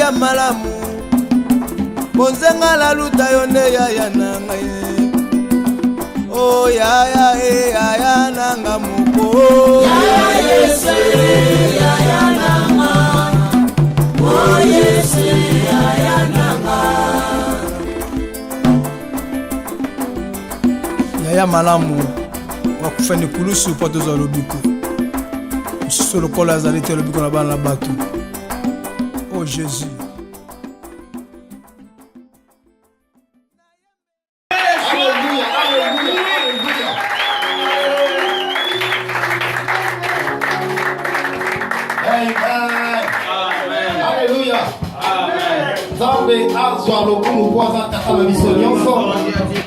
Yaya malamu Bonzenga la luta yonde yaya nanga Oh yaya yaya nanga muko Yaya Yesu yaya nanga Oh Yesu yaya nanga Yaya malamu wakufani kulusu poto za lobiko Solo kola za lite lobiko na bana bato Oh Jésus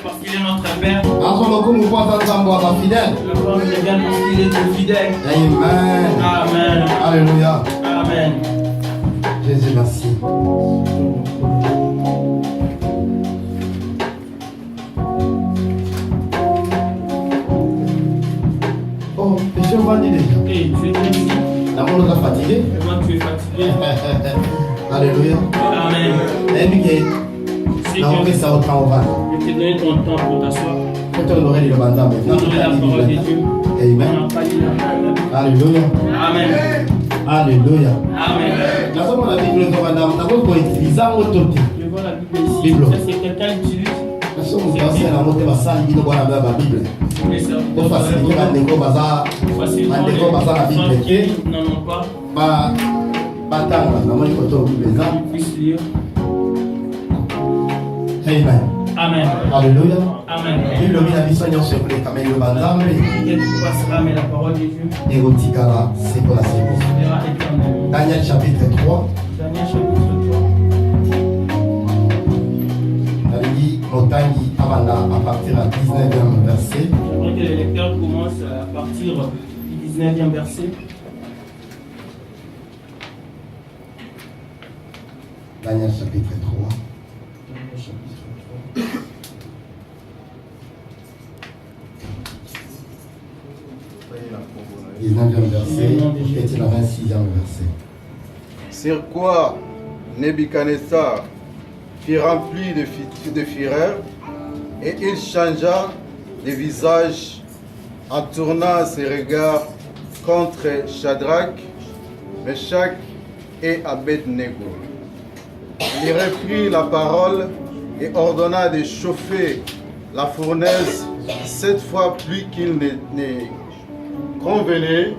Parce qu'il est notre Père. Le corps est égal parce qu'il est fidèle. Amen. Amen. Alléluia. Amen. Jésus, merci. Oh, je vais déjà. Et tu es ici. D'abord, on est fatigué. Moi, tu es fatigué. Alléluia. Amen. C'est que je t'ai donné ton temps pour t'asseoir. Quand on aurait le mandat, On aurait la parole de Dieu. Amen. On n'a pas dit la parole. Alléluia. Amen. Alléluia. Amen. Nous avons la Bible, nous avons utilisé notre Je vois la Bible ici. Bible. Ça, c'est quelqu'un qui utilise. Nous sommes pensés à la montée de la salle, nous avons la Bible. Pour faciliter la négo, la Bible. Non, non, pas. Batanga, nous avons une photo de Bible. Ils puissent lire. Amen. Amen. Alléluia. Amen. Bible, nous avons besoin de se plaire, comme le mandat. Quelqu'un passera, mais la parole de Dieu Érotikala, c'est pour la séquence. verra éternellement. Daniel chapitre 3. Daniel chapitre 3. Il dit, Motangi, à partir du 19e verset. J'aimerais que les lecteurs commencent à partir du 19e verset. Daniel chapitre 3. Daniel chapitre 19e verset, et le 26e verset. Sur quoi Nebuchadnezzar fut rempli de fureur et il changea de visage en tournant ses regards contre Shadrach, Meshach et Abednego. Il reprit la parole et ordonna de chauffer la fournaise 7 fois plus qu'il ne convenait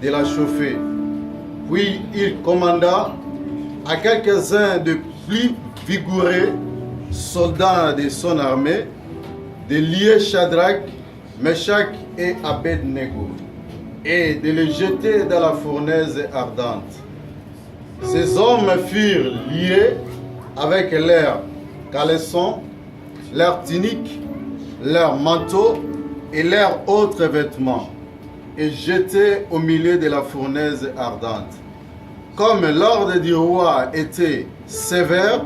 de la chauffer. Puis il commanda à quelques-uns de plus vigoureux soldats de son armée de lier Shadrach, Meshach et Abednego et de les jeter dans la fournaise ardente. Ces hommes furent liés avec leurs caleçons, leurs tuniques, leurs manteaux et leurs autres vêtements et jetés au milieu de la fournaise ardente. Comme l'ordre du roi était sévère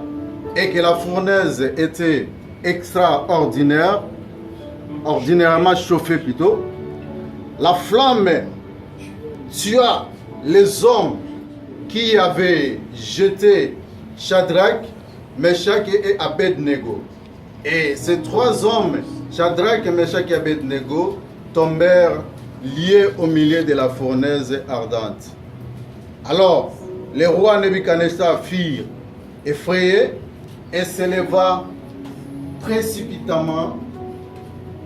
et que la fournaise était extraordinaire, ordinairement chauffée plutôt, la flamme tua les hommes qui avaient jeté Shadrach, Meshach et Abednego. Et ces 3 hommes, Shadrach, Meshach et Abednego, tombèrent liés au milieu de la fournaise ardente. Alors, le roi Nebuchadnezzar fut effrayé et s'éleva précipitamment.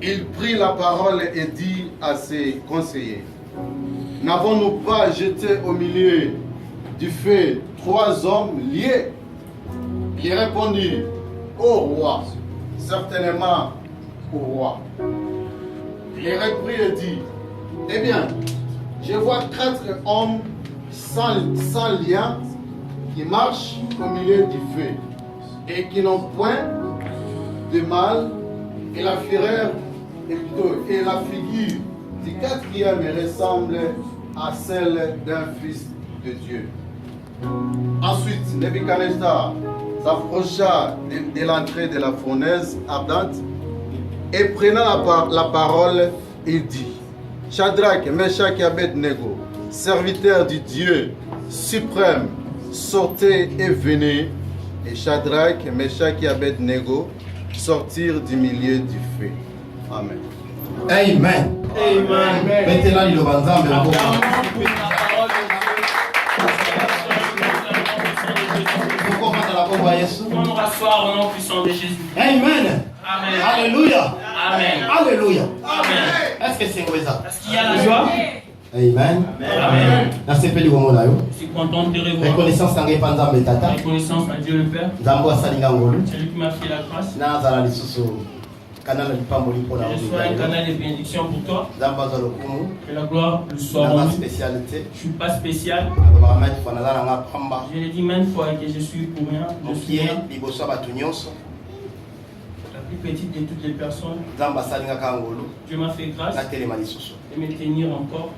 Il prit la parole et dit à ses conseillers: n'avons-nous pas jeté au milieu du feu 3 hommes liés? Il répondit: au roi, certainement au roi. Il reprit et dit: eh bien, je vois 4 hommes sans lien qui marchent au milieu du feu et qui n'ont point de mal, et la fureur et la figure du 4e ressemble à celle d'un fils de Dieu. Ensuite, Nebuchadnezzar s'approcha de l'entrée de la fournaise ardente et prenant la parole, il dit: Shadrach, Meshach et Abednego, serviteurs du Dieu suprême, sortez et venez. Et Shadrach, Meshach et Abednego sortirent du milieu du feu. Amen. Amen. Amen. Maintenant, il va ensemble. On nous rasseoir au nom puissant de Jésus. Amen. Amen. Alléluia. Amen. Alléluia. Amen. Est-ce que c'est vrai ça? Est-ce qu'il y a la joie? Amen. Amen. Na sepeli wo mona yo. Je suis content de te revoir. Reconnaissance ngai pa nzambe tata. Reconnaissance à Dieu le Père. Nzambe asalinga ngolu. C'est lui qui m'a fait la grâce. Na zala lisusu kanala lipamboli mpona Je sois un canal de bénédiction pour toi. nzambe azwa lokumu. Que la gloire lui soit Na rendue. spécialité. Je ne suis pas spécial. alobaka maître fana zala nga pamba. Je l'ai dit maintes fois que je suis pour rien. Je suis mokie rien. liboso ya bato nyonso. La plus petite de toutes les personnes. nzambe asalingaka ngolu. Dieu m'a fait grâce natelema lisusu. de me tenir encore.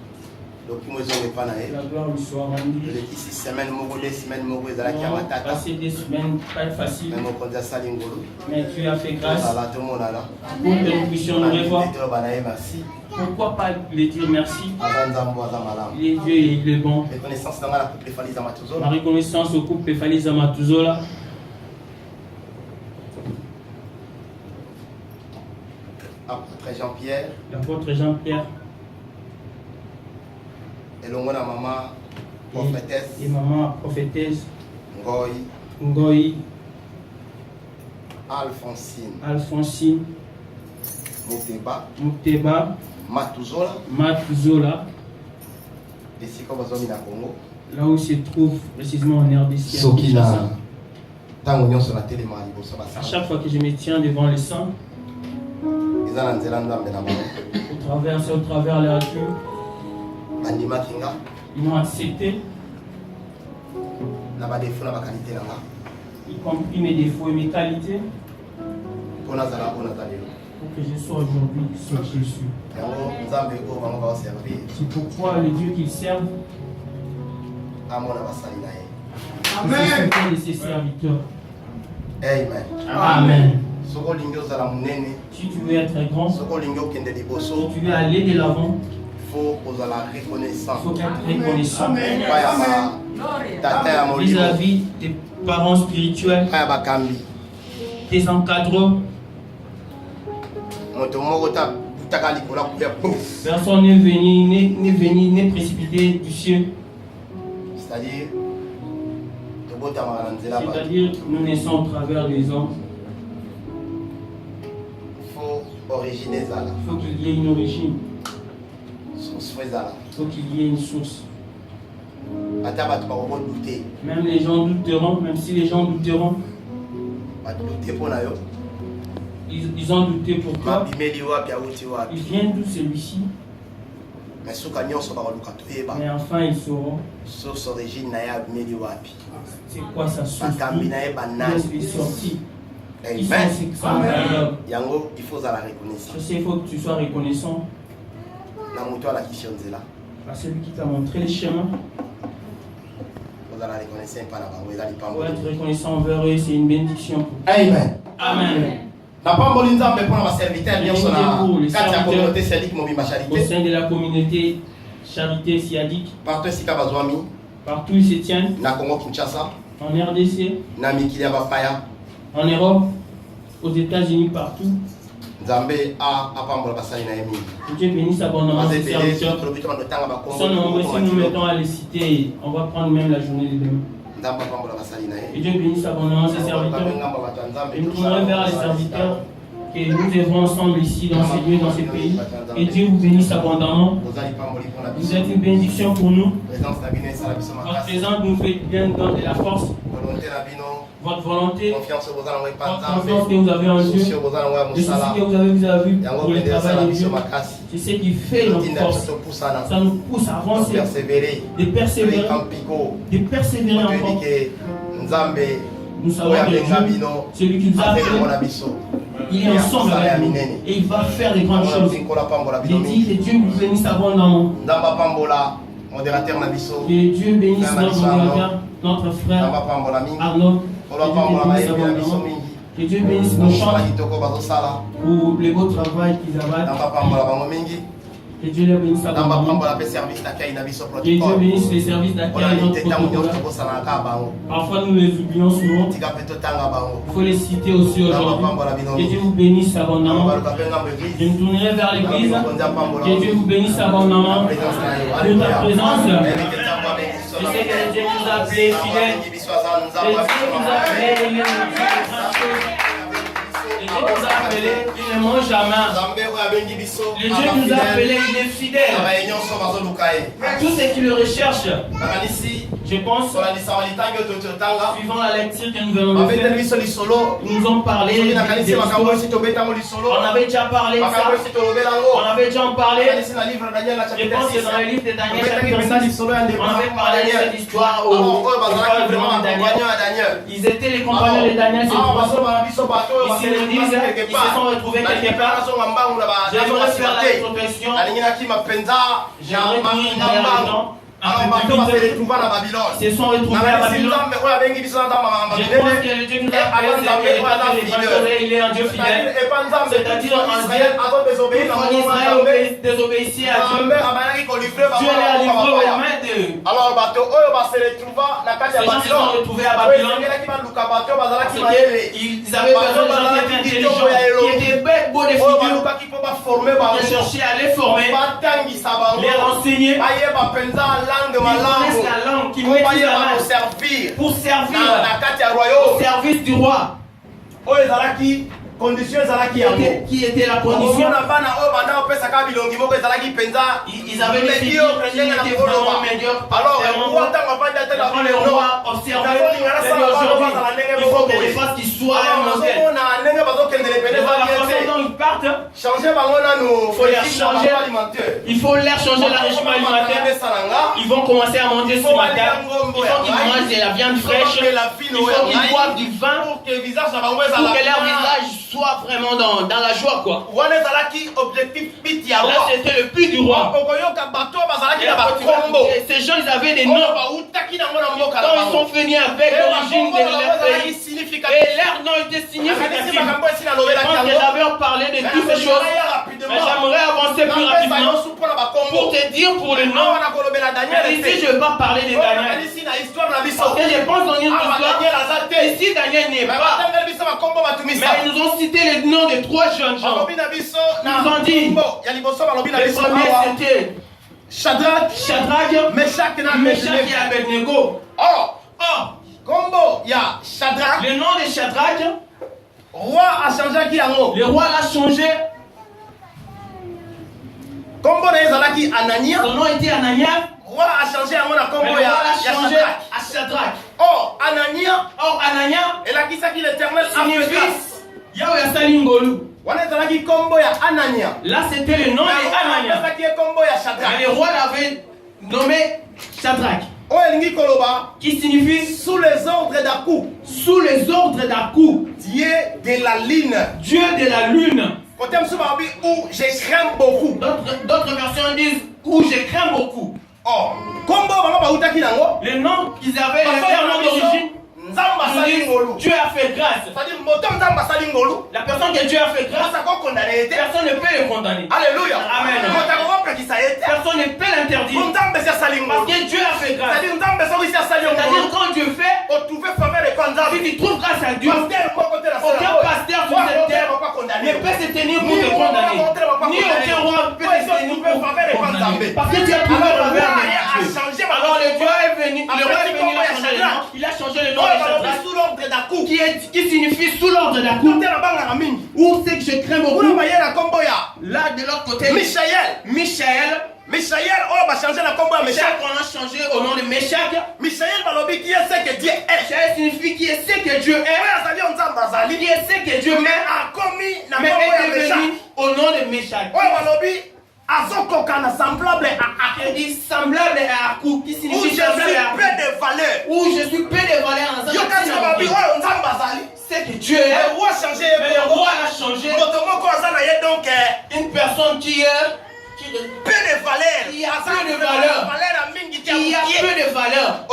lokumu ezonga epa na Que ye. la gloire lui soit rendue. elekisi semaine moko de semaine moko ezalaki ya matata. Passer des semaines pas facile, me mokonzi asali ngolu. mais tu as fait grâce ozala tomonana. pour que nous puissions nous revoir. toyoba na ye merci. Pourquoi pas lui dire merci? aza nzambe aza malamu. Il est Dieu et il est bon. reconnaissance na nga na couple efali eza Ma matozola. reconnaissance au couple Faliza Matuzola, apôtre Jean-Pierre l'apôtre Jean-Pierre elongo na mama prophétesse et maman prophétesse Ngoy Ngoyi, Alphonsine Alphonsine, Muteba Muteba, Matuzola Matuzola, esika bazwami na Congo. là où se trouve précisément en RDC. soki na ntango nyonso na telema liboso À basala chaque fois que je me tiens devant le sang, eza na nzela nzambe na bango au travers la radios, bandimaki nga ils m'ont accepté, na badefo na bakalite na nga y compris mes défauts et mes qualités, mpo nazala oyo naza lelo. pour que je sois aujourd'hui ce que je suis. yango nzambe oyo bango baoservir C'est pourquoi le Dieu qu'ils servent, amona basali na ye. c'est un de ses serviteurs. Amen. Amen. soki olingi ozala monene, Si tu veux être grand, si soki olingi okende liboso, tu veux aller de l'avant, faut ozala reconnaissant il faut être reconnaissant epai ya batata ya molimo, vis-à-vis des parents spirituels, epai ya bakambi. tes encadrants. moto moko taka likolo akuya pouf, Personne n'est précipité du ciel. c'est-à-dire tobotamaka na nzela bato. C'est-à-dire, nous naissons au travers des hommes. faut origine ezala, Il faut qu'il y ait une origine, source fo ezala, il faut qu'il y ait une source. ata bato bakobodute Même les gens douteront, même si les gens douteront, badute mpo na yo, ils ont douté pour toi. mabimeli wapi awuti Il wapi, vient d'où celui-ci, me suka nyonso bakoluka toyeba mais enfin ils sauront source origine na ye abimeli wapi, c'est quoi sa source. bakambi na ye D'où banani. est-ce sorti. Ils sont Amen. incroyables. yango il faut ozala reconnaissant Je sais, il faut que tu sois reconnaissant na moto alakisi yo nzela, à celui qui t'a montré le chemin. ozala reconnaissant epa na bango eza Pour lipambo. être reconnaissant envers eux, c'est une bénédiction. Amen. Amen. napamboli nzambe mpona baserviteur nyonso na Pour les kati ya serviteurs. communauté siadique mobimba Au charité sein de la communauté Charité Siadique, partout esika bazwami partout ils se tiennent, na Congo Kinshasa, en RDC, na mikili ya bapaya. en Europe, aux États-Unis, partout. Nzambe apambola basali na ye mingi. Que Dieu bénisse abondamment Baza ses ebele serviteurs. tolobi tona totanga bakombo Ils sont nombreux, si nous mettons à les citer, on va prendre même la journée de demain. Nzambe apambola basali na Que ye. Dieu bénisse abondamment ses serviteurs. Et nous tournerons vers les serviteurs que nous œuvrons ensemble ici, dans ces lieux, dans ces pays. Et Dieu vous bénisse abondamment. ozali pamboli mpona Vous biso. êtes une bénédiction pour nous. Présence na bino esala biso Votre makasi. présence nous fait bien donner la force. Volonté na bino, Votre volonté, confiance boza nango epa votre confiance que Nzambe. vous avez en Dieu, Souci boza nango ya le souci mosala. que vous avez vis-à-vis Yango pour le pende esala travail de biso Dieu. makasi. C'est ce qui fait notre Totinda force. biso topusana. Ça nous pousse à avancer, Persévérer. de persévérer, Toyikampiko. de persévérer encore. Toyebi ke Nzambe Nous savons oyo que abenga Dieu, bino celui qui nous a afeli fait, mona biso. il est ensemble avec nous et il va faire des grandes choses. Nkola pambola Il bino dit mingi. que Dieu vous bénisse abondamment. Nzamba pambola modérateur na biso. Que Dieu bénisse notre modérateur, notre frère Nzamba pambola mingi. Arnaud. Ola Que pambola Dieu bénisse mayebi na biso abondamment. mingi. Que Dieu bénisse nos Mosala chants kitoko bazosala. pour le beau travail qu'ils abattent. Nzamba pambola bango mingi. Que Dieu les bénisse abondamment. Que Dieu bénisse les services d'accueil et notre protocole. Parfois nous les oublions souvent. Il faut les citer aussi aujourd'hui. Que Dieu vous bénisse abondamment. Je me tournerai vers l'église. Que Dieu vous bénisse abondamment. Pour ta présence. Je sais que Dieu nous a appelés fidèles. Que Dieu nous a appelés, il est Dieu nous a appelés, il ne mange jamais. Le Dieu nous a appelés, il est fidèle. Tout ce qui le recherche, je pense, suivant la lecture que nous venons de faire, nous ont parlé. On avait déjà parlé de ça. On avait déjà en parlé. Je pense que dans le livre de Daniel, on avait parlé de cette histoire vraiment Daniel. Ils étaient les compagnons de Daniel. Ils se sont retrouvés quelque part. J'aimerais faire la rétrospection. J'aimerais dire une dernière ils se sont retrouvés à Babylone. Je pense que le Dieu nous a appelés, il est un Dieu fidèle. C'est-à-dire un Dieu quand Israël désobéissait à Dieu. Dieu l'a livré aux mains de ces gens se sont retrouvés à Babylone. Ils avaient besoin de gens qui étaient intelligents, qui étaient bêtes, beaux de figures, qui cherchaient à les former, les renseigner. Ils connaissent la langue, qui maîtrisent la langue pour servir au service du roi. Qui était la condition. Ils avaient des figures qui étaient vraiment médiocres. Alors le roi observait, aujourd'hui, il faut que les faces qui soient un modèle. La façon dont ils partent, il faut leur changer la régime alimentaire. Ils vont commencer à manger ce matin. Il faut qu'ils mangent de la viande fraîche. Il faut qu'ils boivent du vin pour que leur visage soit vraiment dans la joie, quoi. Là, c'était le but du roi. Et ces gens, ils avaient des noms. Quand ils sont venus avec l'origine de leur pays, et leur nom était significatif. Je pense que j'avais parlé de toutes ces choses, mais j'aimerais avancer plus rapidement pour te dire pour le nom. Ici, je ne vais pas parler de Daniel. Parce que je pense dans une histoire. Ici, Daniel n'est pas. Mais ils nous ont cité les noms de 3 jeunes gens. Ils nous ont dit, le premier c'était Shadrach, Meshach et Abednego. Le nom de Shadrach, le roi l'a changé. Son nom était Anania. Le roi l'a changé à Shadrach. Or, Anania signifie Yahweh Salingolu. Là, c'était le nom d'Anania. Mais le roi l'avait nommé Shadrach. Qui signifie sous les ordres d'Akou. Sous les ordres d'Akou. Dieu de la lune. Dieu de la lune. Où je crains beaucoup. D'autres versions disent où je crains beaucoup. Le nom qu'ils avaient, le nom d'origine, Dieu a fait grâce. La personne que Dieu a fait grâce, personne ne peut le condamner. Alléluia. Amen. Personne ne peut l'interdire. Parce que Dieu a fait grâce. C'est-à-dire quand Dieu fait, si tu trouves grâce à Dieu, aucun pasteur sur cette terre ne peut se tenir pour te condamner. Ni aucun roi peut se tenir pour te condamner. Parce que tu as trouvé le verbe de Dieu. Alors le roi est venu, il a changé le nom de sous l'ordre d'Akou, qui signifie sous l'ordre d'Akou. Où c'est que je crains beaucoup. Là de l'autre côté, Michaël, on va changer la combat. Michel, on a changé au nom de Meshach. Michaël qui est ce que Dieu est. Michaël signifie qui est ce que Dieu est. Qui est ce que Dieu est. Mais est devenu au nom de Meshach. Semblable à Akou, qui signifie semblable à Akou. Où je suis peu de valeur. C'est que Dieu est. Mais le roi a changé. Une personne qui est peu de valeur. Il y a peu de valeur. Il y a peu de valeur.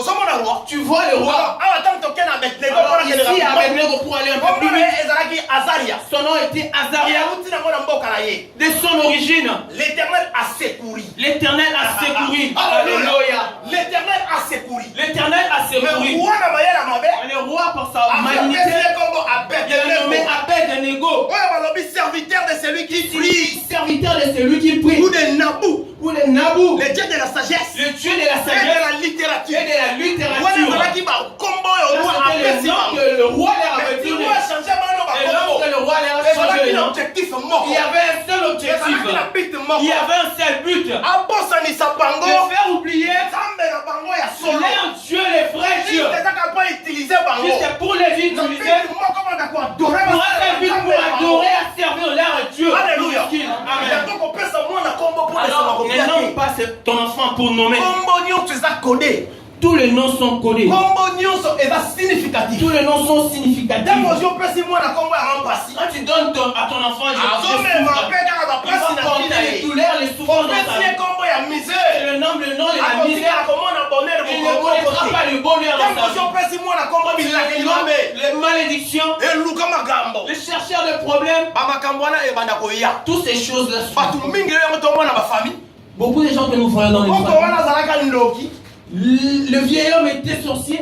Tu vois le roi. Alors ici à Abednego pour aller un peu plus vite. Son nom était Azaria. De son origine. L'Éternel a secouru. L'éternel a secouru. Alléluia. L'éternel a secouru. L'éternel a secouru. Le roi par sa magnité. Il a nommé Abednego. Serviteur de celui qui prie. Serviteur de celui qui prie. Ou de Nabou. Ou de Nabou. Le Dieu de la sagesse. Le Dieu de la sagesse. Et de la littérature. Et de la littérature. C'était le nom que le roi leur avait donné. Et lorsque le roi leur a changé le nom, il y avait un seul objectif. Il y avait un seul but. De faire oublier leur Dieu, les vrais dieux. Si c'est pour les utiliser, pour un seul but, pour adorer et servir leur Dieu. Alléluia. Amen. Alors, ne nomme pas ton enfant pour nommer. Tous les noms sont codés. Tous les noms sont significatifs. Quand tu donnes à ton enfant, il va porter les douleurs, les souffrances dans ta vie. Le nom de la misère, il ne connaîtra pas le bonheur dans sa vie. Les malédictions, les chercheurs de problèmes, toutes ces choses-là. Beaucoup de gens que nous voyons dans les familles. Le vieil homme était sorcier.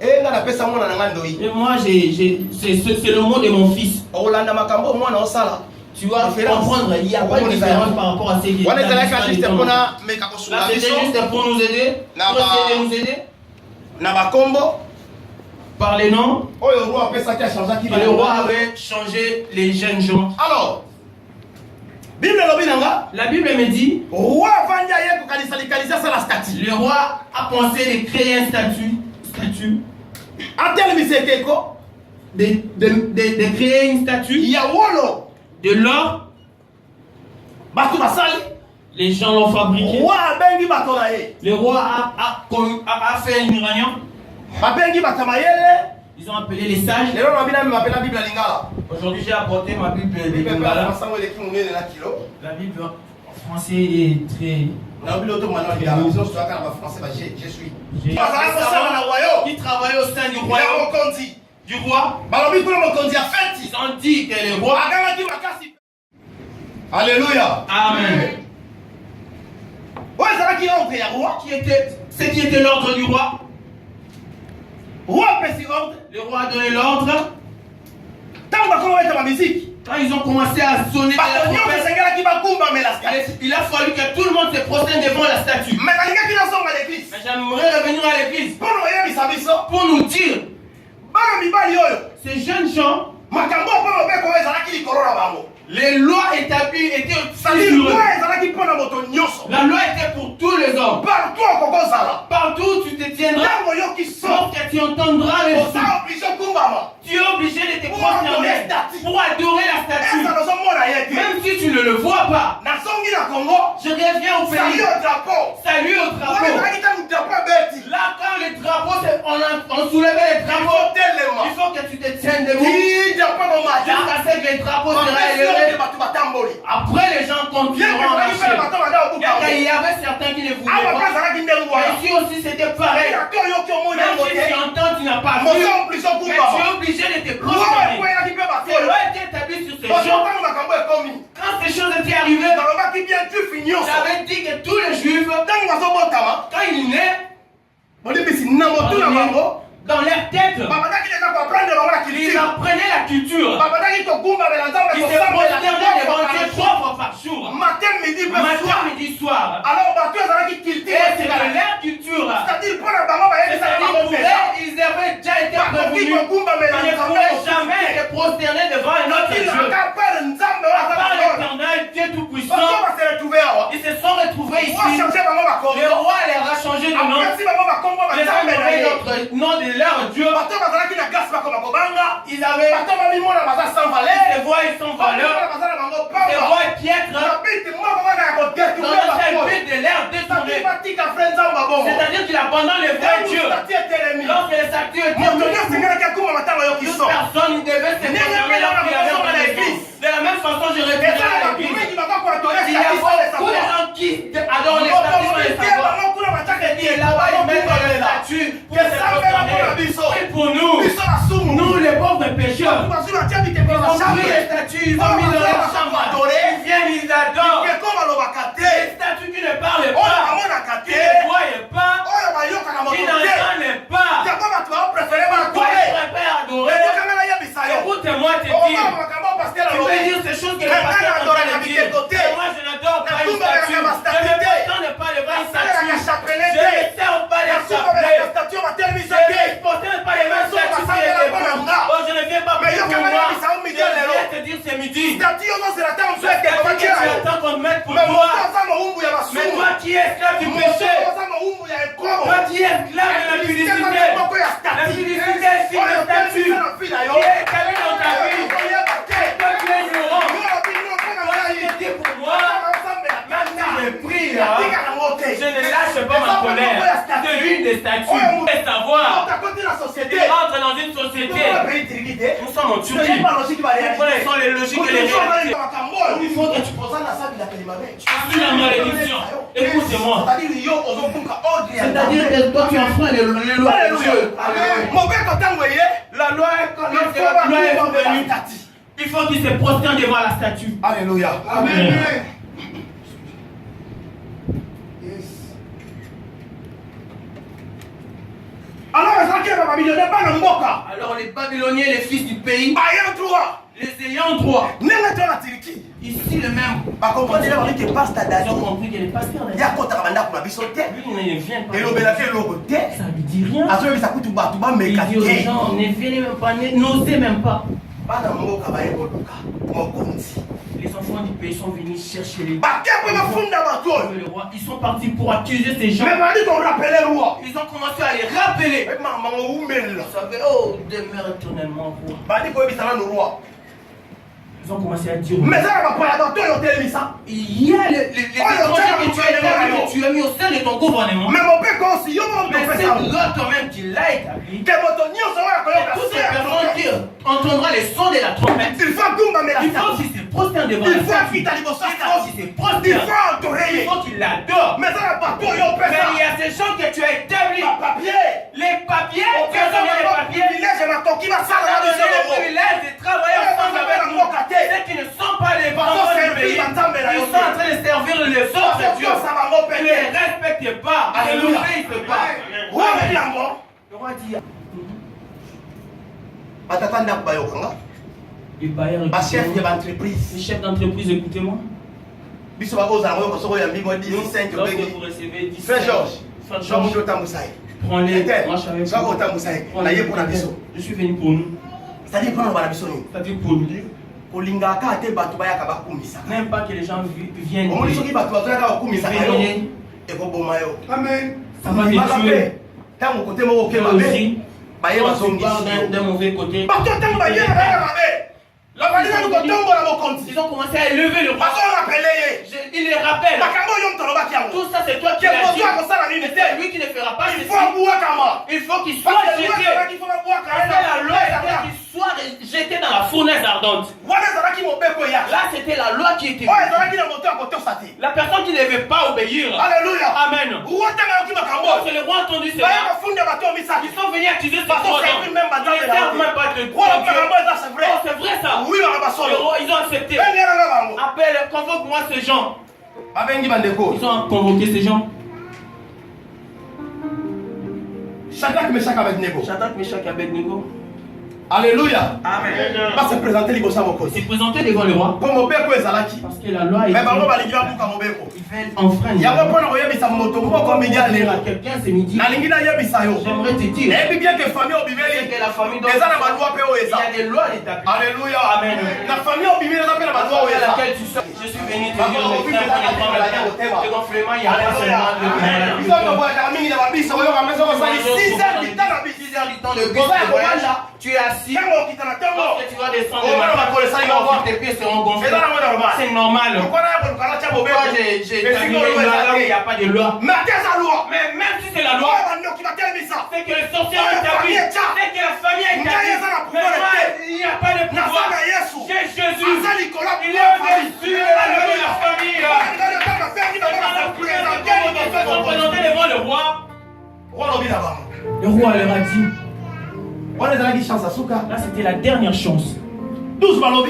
Et moi, c'est le mot de mon fils. Tu vas comprendre, il n'y a pas de différence par rapport à ces vieilles. Là, c'était juste pour nous aider. Pour essayer de nous aider. Par les noms. Et le roi avait changé les jeunes gens. Alors, la Bible me dit, le roi a pensé de créer un statut, de créer une statue de l'or. Les gens l'ont fabriqué. Le roi a fait un uranium. Ils ont appelé les sages. Aujourd'hui, j'ai apporté ma Bible de Lingala. La Bible en français est très... Qui travaille au sein du royaume du roi. Ils ont dit que le roi... Alléluia. Amen. Ce qui était l'ordre du roi. Le roi a donné l'ordre. Quand ils ont commencé à sonner de la trompette, il a fallu que tout le monde se prosterne devant la statue. Mais j'aimerais revenir à l'église pour nous dire, ces jeunes gens, les lois établies étaient sur eux. La loi était pour tous les hommes. Partout tu te tiendras. Lorsque tu entendras les sons, tu es obligé de te prosterner pour adorer la statue. Même si tu ne le vois pas. Je reviens au pays. Salut au drapeau. Là, quand les drapeaux, on soulevait les drapeaux, il faut que tu te tiennes debout. Jusqu'à ce que les drapeaux seraient élevés. Après, les gens continueront à marcher. Il y avait certains qui ne voulaient pas. Ici aussi, c'était pareil. Même si tu entends, tu n'as pas vu. Mais tu es obligé de te prosterner. C'est loi était établie sur ces gens. Quand ces choses étaient arrivées, j'avais dit que tous les juifs, quand ils naissent, dans leur tête, ils apprenaient la culture. Ils se prosternaient devant Dieu 3 fois par jour. Matin, midi, soir. Et c'est de leur culture. C'est-à-dire pour eux, ils avaient déjà été prévenus. Ils ne pourraient jamais se prosterner devant un autre Dieu. À part l'Éternel, Dieu Tout-Puissant, ils se sont retrouvés ici. Le roi leur a changé de nom. Les ont donné notre nom de leur Dieu. Ils avaient des voix sans valeur, des voix piètres, dans le seul but de l'air détourné. C'est-à-dire qu'il abandonne le vrai Dieu. Lorsque les statues étaient toute personne devait se prosterner lorsqu'il y avait l'église. De la même façon, je retirerai l'église. Il y a beaucoup de gens qui adorent les statues sans les savoir. Et là-bas, ils mettent les statues pour se prosterner. Prie pour nous. Nous, les pauvres pécheurs. Ils ont pris les statues, ils ont mis dans leur chambre. Ils viennent, ils adorent. Les statues qui ne parlent pas, qui ne voient pas, qui n'entendent pas. Pourquoi ils préfèrent adorer? Écoute-moi te dire. Tu peux dire ces choses que le pasteur est en train de dire. Moi, je n'adore pas une statue. Je ne me pas devant une statue. Je ne sers pas les chapelets. Je ne posterne pas les mêmes statues qui étaient pour. Oh, je ne viens pas prier pour moi. Je viens te dire c'est midi. Tu attends qu'on te mette pour toi. Mais toi qui es esclave du péché. Toi qui es esclave de la publicité. La publicité est sur le statut. Qui est établi dans ta vie. Toi qui es ignorant. Toi qui es dit pour moi. Même si je prie, je ne lâche pas ma colère. C'est l'une des statues. Vous pouvez savoir. Il rentre dans une société. Nous sommes en Turquie. Quelles sont les logiques et les réalités? Il faut que tu suis la malédiction. Écoute-moi. C'est-à-dire que toi tu enfreins les lois de Dieu. La loi est venue. Il faut qu'il se prosterne devant la statue. Alléluia. Amen. Alors les Babyloniens, les fils du pays, les ayants droit, ici le même, ils ont compris que les pasteurs lui ne viennent pas. Ça ne lui dit rien. Il dit aux gens, ne venez même pas, n'osez même pas. Les enfants du pays sont venus chercher les rois. Ils sont partis pour accuser ces gens. Ils ont commencé à les rappeler. Vous savez, oh, demeure éternellement roi. Ils ont commencé à dire. Il y a les étrangers que tu as mis au sein de ton gouvernement. Mais c'est toi toi-même qui l'as établi. Toutes ces personnes qui entendront les sons de la trompette. Il faut qu'ils se prosternent devant la statue. Il faut qu'ils se prosternent. Il faut qu'ils l'adorent. Mais il y a ces gens que tu as établis. Les papiers, les privilèges de travailler ensemble avec nous. Ceux qui ne sont pas les enfants du pays, ils sont en train de servir les autres dieux. Ils ne les respectent pas. Ils ne l'obéissent pas. Le roi dit. Les chefs d'entreprise, écoutez-moi. Lorsque vous recevez 10 Frère Georges, prends-les, marche avec vous. Je suis venu pour nous. C'est-à-dire pour nous. Même pas que les gens viennent. Amen. Ça va te tuer. Aussi, quand tu parles d'un mauvais côté, ils ont commencé à élever le roi. Il les rappelle. Tout ça, c'est toi qui l'as dit. C'est lui qui ne fera pas ceci. Il faut qu'il soit jeté. C'est la loi qu'il soit jeté dans la fournaise ardente. Là, c'était la loi qui était. La personne qui ne devait pas obéir. Alléluia. Amen. Lorsque le roi a entendu cela, ils sont venus accuser ces trois gens. Ils ne servent même pas de Dieu. Oh, c'est vrai ça. Ils ont accepté. Appelle, convoque-moi ces gens. Ils ont convoqué ces gens. Shadrach, Meshach, Abednego. Alléluia. Amen. Va se présenter s'est présenté devant le roi. Parce que la loi est. Ils veulent enfreindre. Quelqu'un ce midi. J'aimerais te dire. Que la famille doit. Il y a des lois établies. Alléluia. Amen. La famille à laquelle tu sors. Je suis venu te dire le frère, le gonflement, il y a pas seulement le bus de voyage. Tu es assis. Lorsque tu vas descendre le matin, tes pieds seront gonflés. C'est normal. Pourquoi j'ai terminé une loi là où il n'y a pas de loi? Mais même si c'est la loi, c'est que le sorcier est établi, c'est que la famille est établie. Mais moi, il n'y a pas de pouvoir. J'ai Jésus. Il est Le roi leur a dit. Là, c'était la dernière chance. 12 balobi.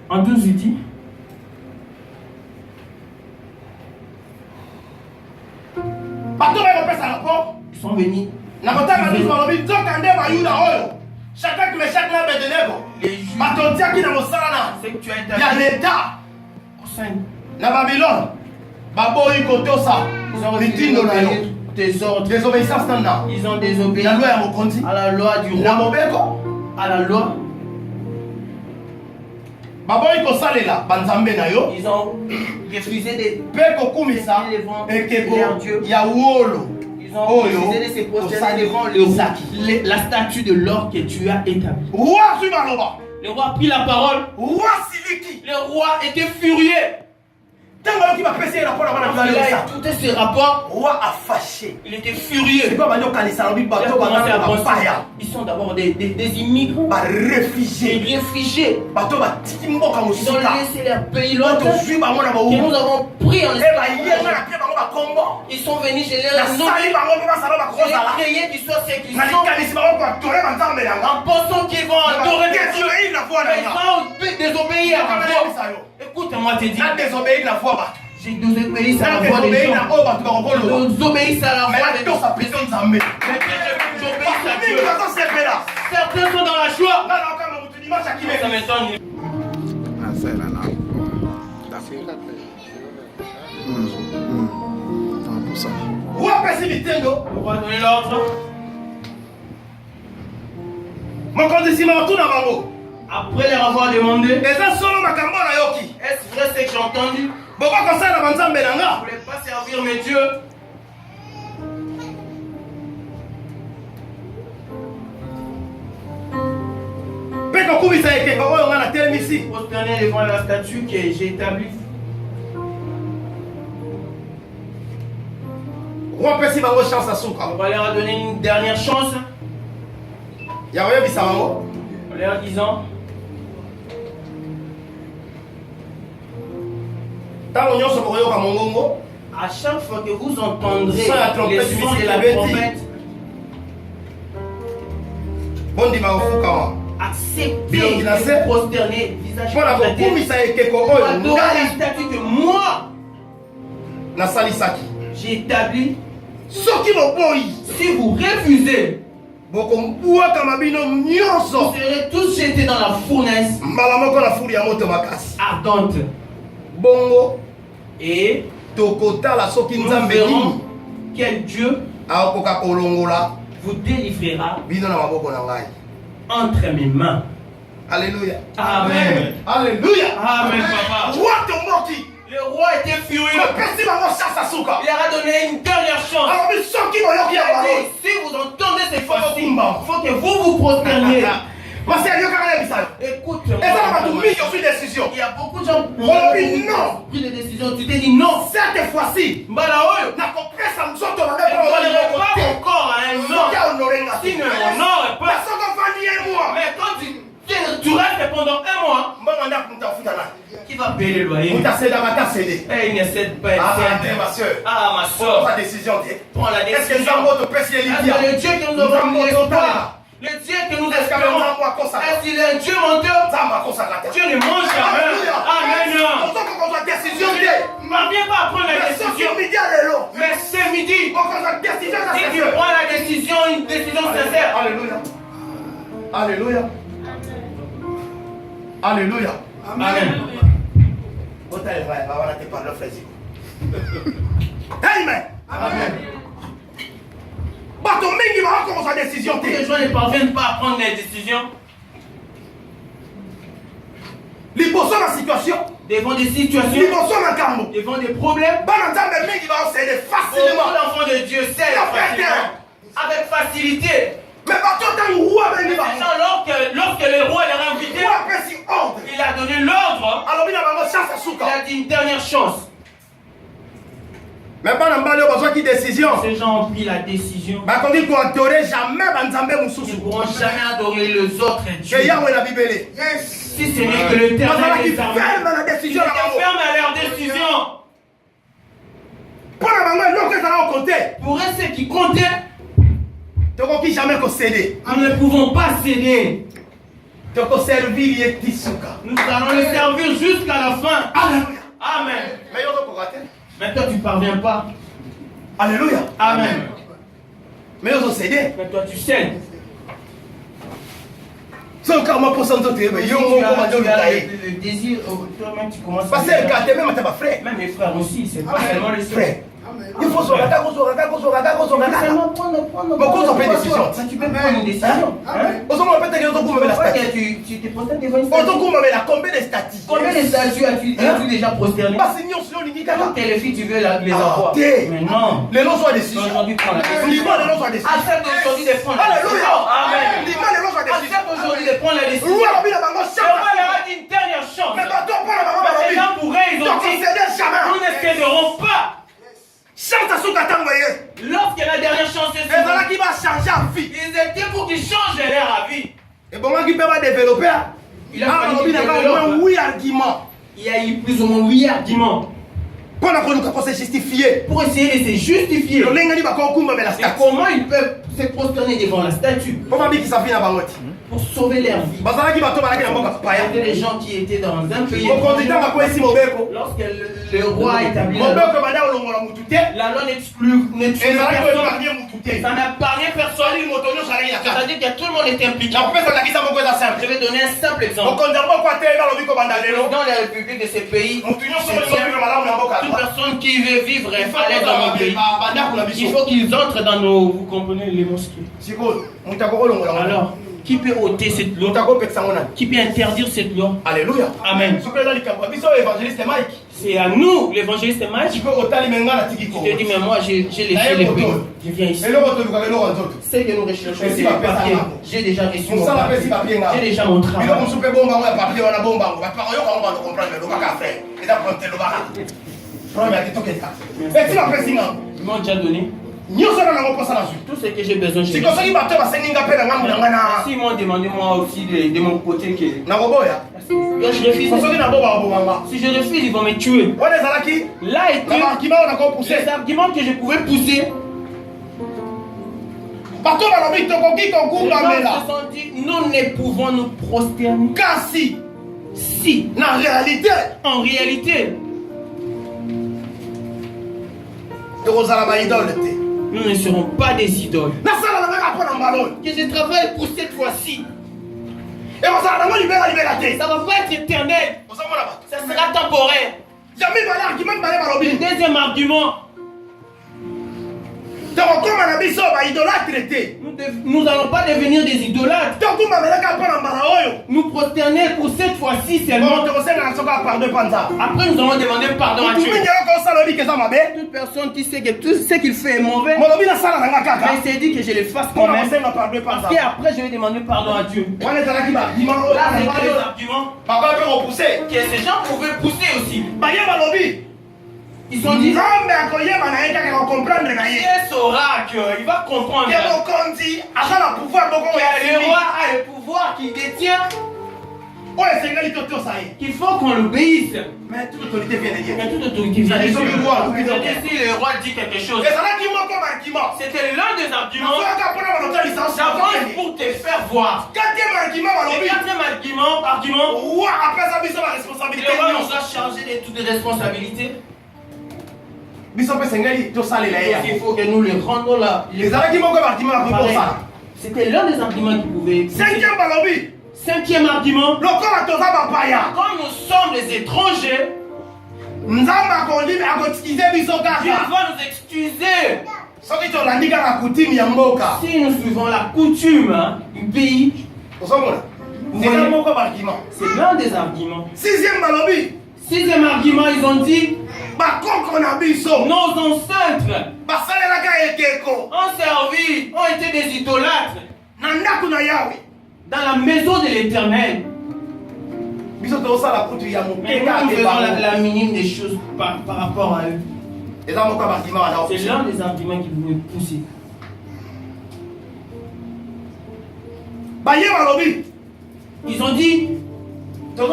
En 12, il dit. Ils sont venus. Chacun qui me chaque là, Les juges. C'est que tu as Il y a l'État. Au sein. La Babylone. Baboyi Kotosa. Ils ont refusé d'obéir des ordres. Désobéissance maintenant. Ils ont désobéi La loi est reconduite. à la loi du La roi. Mobeko. À la loi. Baboyi Kosalela. Banzambe na yo. Ils ont refusé de Peko Kumisa. Ekeko. Yawolo. Ils ont refusé de se prosterner devant la statue de l'or que tu as établie. Roi Subaloba. Le roi a pris la parole. Roi Siliki. Le roi était furieux. Tant qui va passer la parole Quand il a écouté ce rapport, roi a fâché. il était furieux. C'est pas maintenant quand les salabis Il a bateau commencé à penser. paya. Ils sont d'abord des immigrants, Des des réfugiés. réfugiés. Bateau va tikimboka Ils ont musika. laissé leur pays Bateau lointain zui bango na que baou. nous avons pris en Eh ba esclavage. hier na pia bango ba kombo. Ils sont venus, je les Na ai nommés. sali bango pa sala ba Je les kozala. ai créés qu'ils soient ce qu'ils Na sont. likanisi bango ko adorer banzambe yanga. En pensant qu'ils vont adorer des dieux. Désobéir la foi Mais ils na. vont désobéir à ta voix. Écoute-moi, te dis. Na désobéir la foi ba. J'ai désobéi à Na la voix des désobéir gens. na o ba tu ba kokolo. Désobéis à la Mais voix la des to gens. sa prison nzambe. Mais que j'obéisse à Mingi Dieu. bato sepela. Certains sont dans la joie. Na na kama mutu dimanche Ça akime. m'étonne. Roi pesi bitendo. On va donner l'ordre. Mokonzi sima otuna bango. Après leur avoir demandé, Eza solo makambo na yoki. est-ce vrai ce que j'ai entendu? Boba kosala banzambe na Vous nga. ne voulez pas servir mes dieux? Mpe kokubisa ekeko oyo nga na telemisi. Prosterner devant la statue que j'ai établie. Roi pesi bango chance asuka. On va leur donner une dernière chance Ya koyebisa bango. en leur disant Ntango nyonso bokoyoka mongongo. à chaque fois que vous entendrez Ça, la trompette, les sons de musique, la le trompette, Bondima ofukama. acceptez Bilo de kinase. vous prosterner, visage Mpona éclaté, kokumisa ekeko pour oyo adorer la ngai statue que moi nasalisaki. j'ai établie. Soki boboyi Si vous refusez, bokombwaka bino vous nyonso. serez tous jetés dans la fournaise Mbala moko na fuli ya moto makasi. ardente. Bongo Et tokotala soki nous nzambe verrons nini quel Dieu akoka kolongola vous délivrera bino na maboko na ngai. entre mes mains. Alléluia. Amen. Alléluia. Amen, papa. Roi tomboki. Le roi était furieux. Mopesi bango chance asuka. Il leur a donné une dernière chance. Alors soki boyoki Il ya a bango. dit, si vous entendez cette fois-ci, il Kumba. faut que vous prosterniez. Parce que yokaka yebisa yo. Écoute-moi. Eza na bato mingi ozwi décision. Il y a beaucoup de gens qui On dit non. pris des décisions. Tu t'es dit non. Cette fois-ci Mbala oyo. nakopesa nzoto na Je ne ngai donnerai pas encore à un soki homme. ahonore nga S'il ne m'honore pas. nasoko ofandi ye mwa Mais quand tu restes pendant un mois, mbongo ndako mutu afuta na qui va payer le loyer? mutu asedaka te asede. Eh, il ne cède pas. Te ma soeur. Ah, ma soeur. Prends ta décision te. Prends la Est-ce que décision. nzambe oyo topesi ye Est-ce lidia que le Dieu que nous avons espoir, le Dieu que nous est-ce que espérons, nzambe akosaka est-ce qu'il est un Dieu menteur? nzambe akosaka te. Dieu ne mange jamais. Amen. ozokokozwa décision te. Ne viens pas prendre la mais soki décision. midi ya lelo Mais c'est midi. okozwa décision na Si tu sese. prends la décision, une décision sincère. Alléluia. Alléluia. Alléluia. Amen. Amen. Amen. Amen. Bato mingi bakokozwa décision Les te. gens ne parviennent pas à prendre des décisions liboso na situation devant des situations, liboso na nkambo devant des problèmes. bana nzambe mingi baosede Beaucoup facilement d'enfants de Dieu cèdent facilement, avec facilité. mais bato ntango roi bengi Ces bango gens, lorsque le roi les a invités, roi apesi ordre il a donné l'ordre. alobi na bango chance Il asuka a dit une dernière chance. mais bana mbali oyo bazwaki décision Ces gens ont pris la décision. bakoki koadore jamais banzambe Ils ne mosusu pourront jamais adorer les autres dieux. ke yawe na bibele Si ce n'est que l'éternel bazalaki des armées. ferme na Ils décision na étaient bango fermes à leur décision. mpo na bango eloko ezala okote Pour eux, ce qui comptait, Nous ne pouvons pas céder. Nous allons le servir jusqu'à la fin. Amen. Mais toi tu ne parviens pas. Alléluia. Amen. Mais toi tu cèdes. Si tu as le désir, toi-même tu commences à... Même mes frères aussi, c'est pas seulement les frères. Il faut prendre une décision. Tu peux prendre une décision. Tu te prosternes devant une statue. Combien de statues as-tu déjà prosterné? Toutes les filles, tu veux les avoir. Mais non. Aujourd'hui, prends la décision. Accepte aujourd'hui de prendre la décision. Amen. Accepte aujourd'hui de prendre la décision. Le roi leur a dit une dernière chance. Mais les gens pourraient, ils ont dit, nous ne céderons pas. Lorsque la dernière chance est sur ils étaient pour qu'ils changent leur vie. Il a fallu qu'il développe. Il y a eu plus ou moins 8 arguments pour essayer de se justifier. Et comment ils peuvent se prosterner devant la statue pour sauver leur vie. Il y avait des gens qui étaient dans un pays. Lorsque le roi a établi la loi n'exclut personne. Ça n'a pas rien personne. C'est-à-dire que tout le monde était impliqué. Je vais donner un simple exemple. Dans la République de ces pays, toute personne qui veut vivre à l'aise dans mon pays, il faut qu'ils entrent dans nos, vous comprenez, les mosquées. Alors, qui peut ôter cette loi? Qui peut interdire cette loi? Alléluia. Amen. C'est à nous, l'évangéliste Mike. Je te dis, mais moi, j'ai laissé les pays. Je viens ici. C'est que nous recherchons des papiers. J'ai déjà reçu mon papier. J'ai déjà mon travail. Ils m'ont déjà donné. Tout ce que j'ai besoin, j'ai besoin. S'ils m'ont demandé moi aussi de mon côté que je refuse. Si je refuse, ils vont me tuer. Là était les arguments que je pouvais pousser. Les gens se sont dit, nous ne pouvons nous prosterner. Car si, en réalité, nous ne serons pas des idoles. Que je travaille pour cette fois-ci. Ça ne va pas être éternel. Ça sera temporaire. Le deuxième argument. Nous n'allons pas devenir des idolâtres. Nous prosterner pour cette fois-ci seulement. Après nous allons demander pardon à Dieu. Toute personne qui sait que tout ce qu'il fait est mauvais, mais il s'est dit que je le fasse quand même. Parce qu'après je vais demander pardon à Dieu. Là c'est les arguments que ces gens pouvaient pousser aussi. Ils ont dit, qui saura qu'il va comprendre que le roi a le pouvoir qu'il détient, qu'il faut qu'on l'obéisse. Mais toute autorité vient de Dieu. Si le roi dit quelque chose, c'était l'un des arguments d'avance pour te faire voir. Le quatrième argument, le roi nous a chargé de toutes les responsabilités. Il faut que nous les rendons là. C'était l'un des arguments qui pouvait. Cinquième argument. Comme nous sommes des étrangers, Dieu va nous excuser. Si nous suivons la coutume du pays, c'est l'un des arguments. Sixième argument, ils ont dit, nos ancêtres ont servi, ont été des idolâtres dans la maison de l'Éternel. Mais nous faisons la minime des choses par rapport à eux. C'est l'un des arguments qui pouvaient pousser. Ils ont dit, le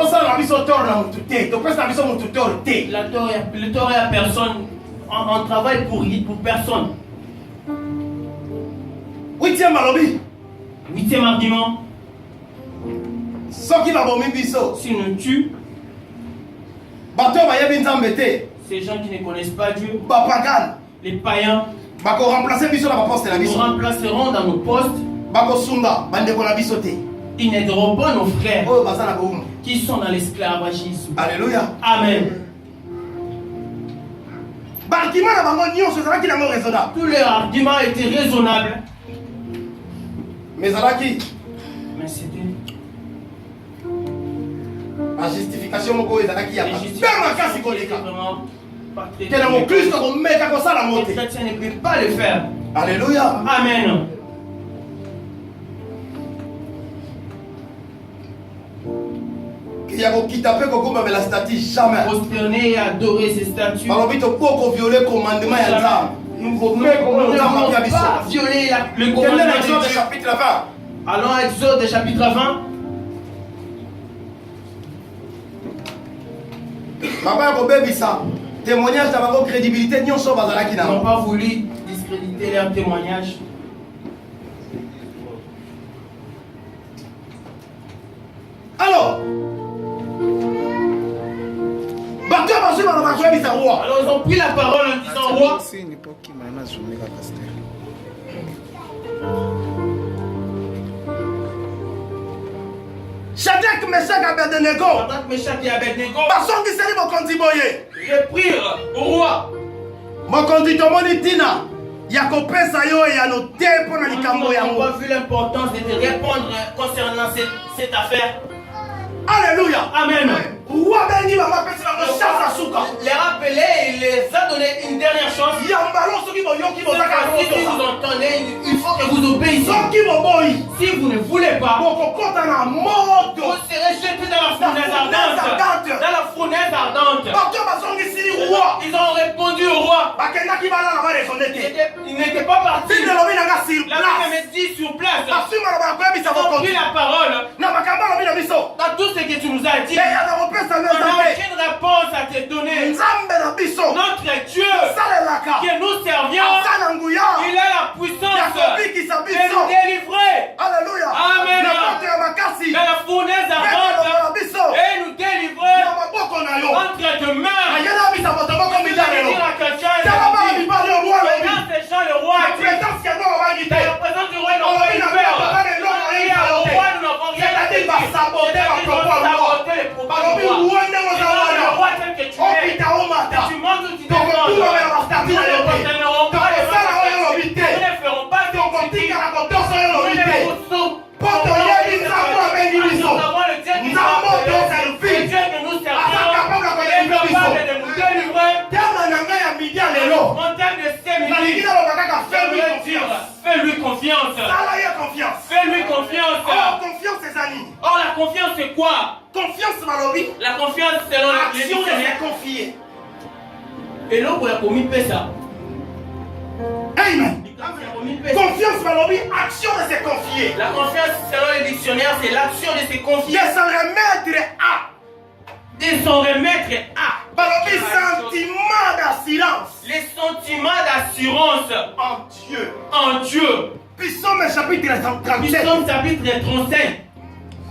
tort est à personne. On travaille pour personne. Huitième argument. S'ils nous tuent, ces gens qui ne connaissent pas Dieu, les païens, nous remplaceront dans nos postes. Ils n'aideront pas nos frères qui sont dans l'esclavagisme. Alléluia. Amen. Tous leurs arguments étaient raisonnables. Mais c'était la justification moko ezalaki ya les vraiment pas très que le Christ komeka kosala les moté. chrétiens ne peuvent pas le faire. Alléluia. Amen. Il y a kokita pe kokoma la statue jamais. Prosterner et adorer ces statues. Balobi to poko violer commandement ya Nzambe. Nous ne pouvons pas violer le commandement de Dieu. Chapitre 20. Allons à Exode chapitre 20. Papa kobebisa témoignage na bango crédibilité nyonso bazalaki Ils n'ont na. pas voulu discréditer leur témoignage. Alors Alors ils ont pris la parole en disant roi. Shadrach, Meshach, Abednego. Shadrach, Meshach et Abednego. Basongiseli mokonzi boye. Ils prirent au roi. Mokonzi tomoni tina ya kopesa yo ya no te mpona likambo Nous yango. n'avons pas vu l'importance de te répondre concernant cette affaire. Alléluia. Amen. Roi bengi mama pesi bango chance asuka. Les rappelés, il les a donné une dernière chance. Yambalo soki boyoki bozaka Si vous entendez, il faut que vous obéissiez. soki boboyi Si vous ne voulez pas, bokokota na moto. vous serez jeté dans la fournaise ardente. Dans la fournaise ardente. Bato basongisili roi. Ils ont répondu au roi. Bakendaki balala baresonde te. Ils n'étaient pas partis. Bino lobi nanga sur La Bible place. me dit sur place. Basuma na bakoyebisa Ils ont bokonzi. pris la parole. Na makambo lobi na biso. Dans tout ce que tu nous as dit, Eya na kopesa on n'a nzambe. aucune réponse à te donner. Nzambe na biso. Notre Dieu Salelaka. que nous servions, Asana nguya. il a la puissance Ya kobikisa de biso. nous délivrer Alléluia. Amen. Na moto ya makasi. de la fournaise Na ardente biso. et nous délivrer Na maboko na yo. entre tes mains. Ayena bisa moto moko Vous allez milano. dire à quelqu'un, Tala ba mibali yo roi mais lobi. dans ces gens, le roi La a dit, présence ya ngo bangi te. la présence du roi n'a pas eu peur. Et au roi, nous n'avons rien à dire. basabote bakokwa roi. Saboter les propos Balobi du roi. roi ndenge Et oza donc, le wana. roi tel que tu es, Opita omata. tu montes ou tu Donc, descends. tout va vers la statue Nous de ne l'Église. concernerons pas les Donc, ça, là, on est gens. invité. Nous ne ferons pas de Tokotika na kotoso yo Nous lobi te. ne poussons. Poto yebi nzambe abengi biso. Nous avons le Dieu qui nous Nzambe a appelés. otoservi. Le Dieu que nous Aza servons capable ya est koyebi biso. capable de nous délivrer. Tema na ngai ya midi ya lelo. En termes de ces nalingi minutes, naloba kaka fais-lui fais-lui confiance. fais-lui confiance. Sala ye confiance. Fais-lui confiance. Or confiance eza nini? Or, la confiance, c'est quoi? Confiance balobi. La confiance, selon les Action de se dictionnaires. confier. Et l'autre, il a commis ça. Amen. Confiance. Confiance balobi. Action de se confier. La confiance, selon les dictionnaires, c'est l'action de se confier. De s'en remettre à. De s'en remettre à. Balobi sentiment d'assurance. Les sentiments d'assurance En Dieu. en Dieu. Psaume chapitre 37. Psaume chapitre 35.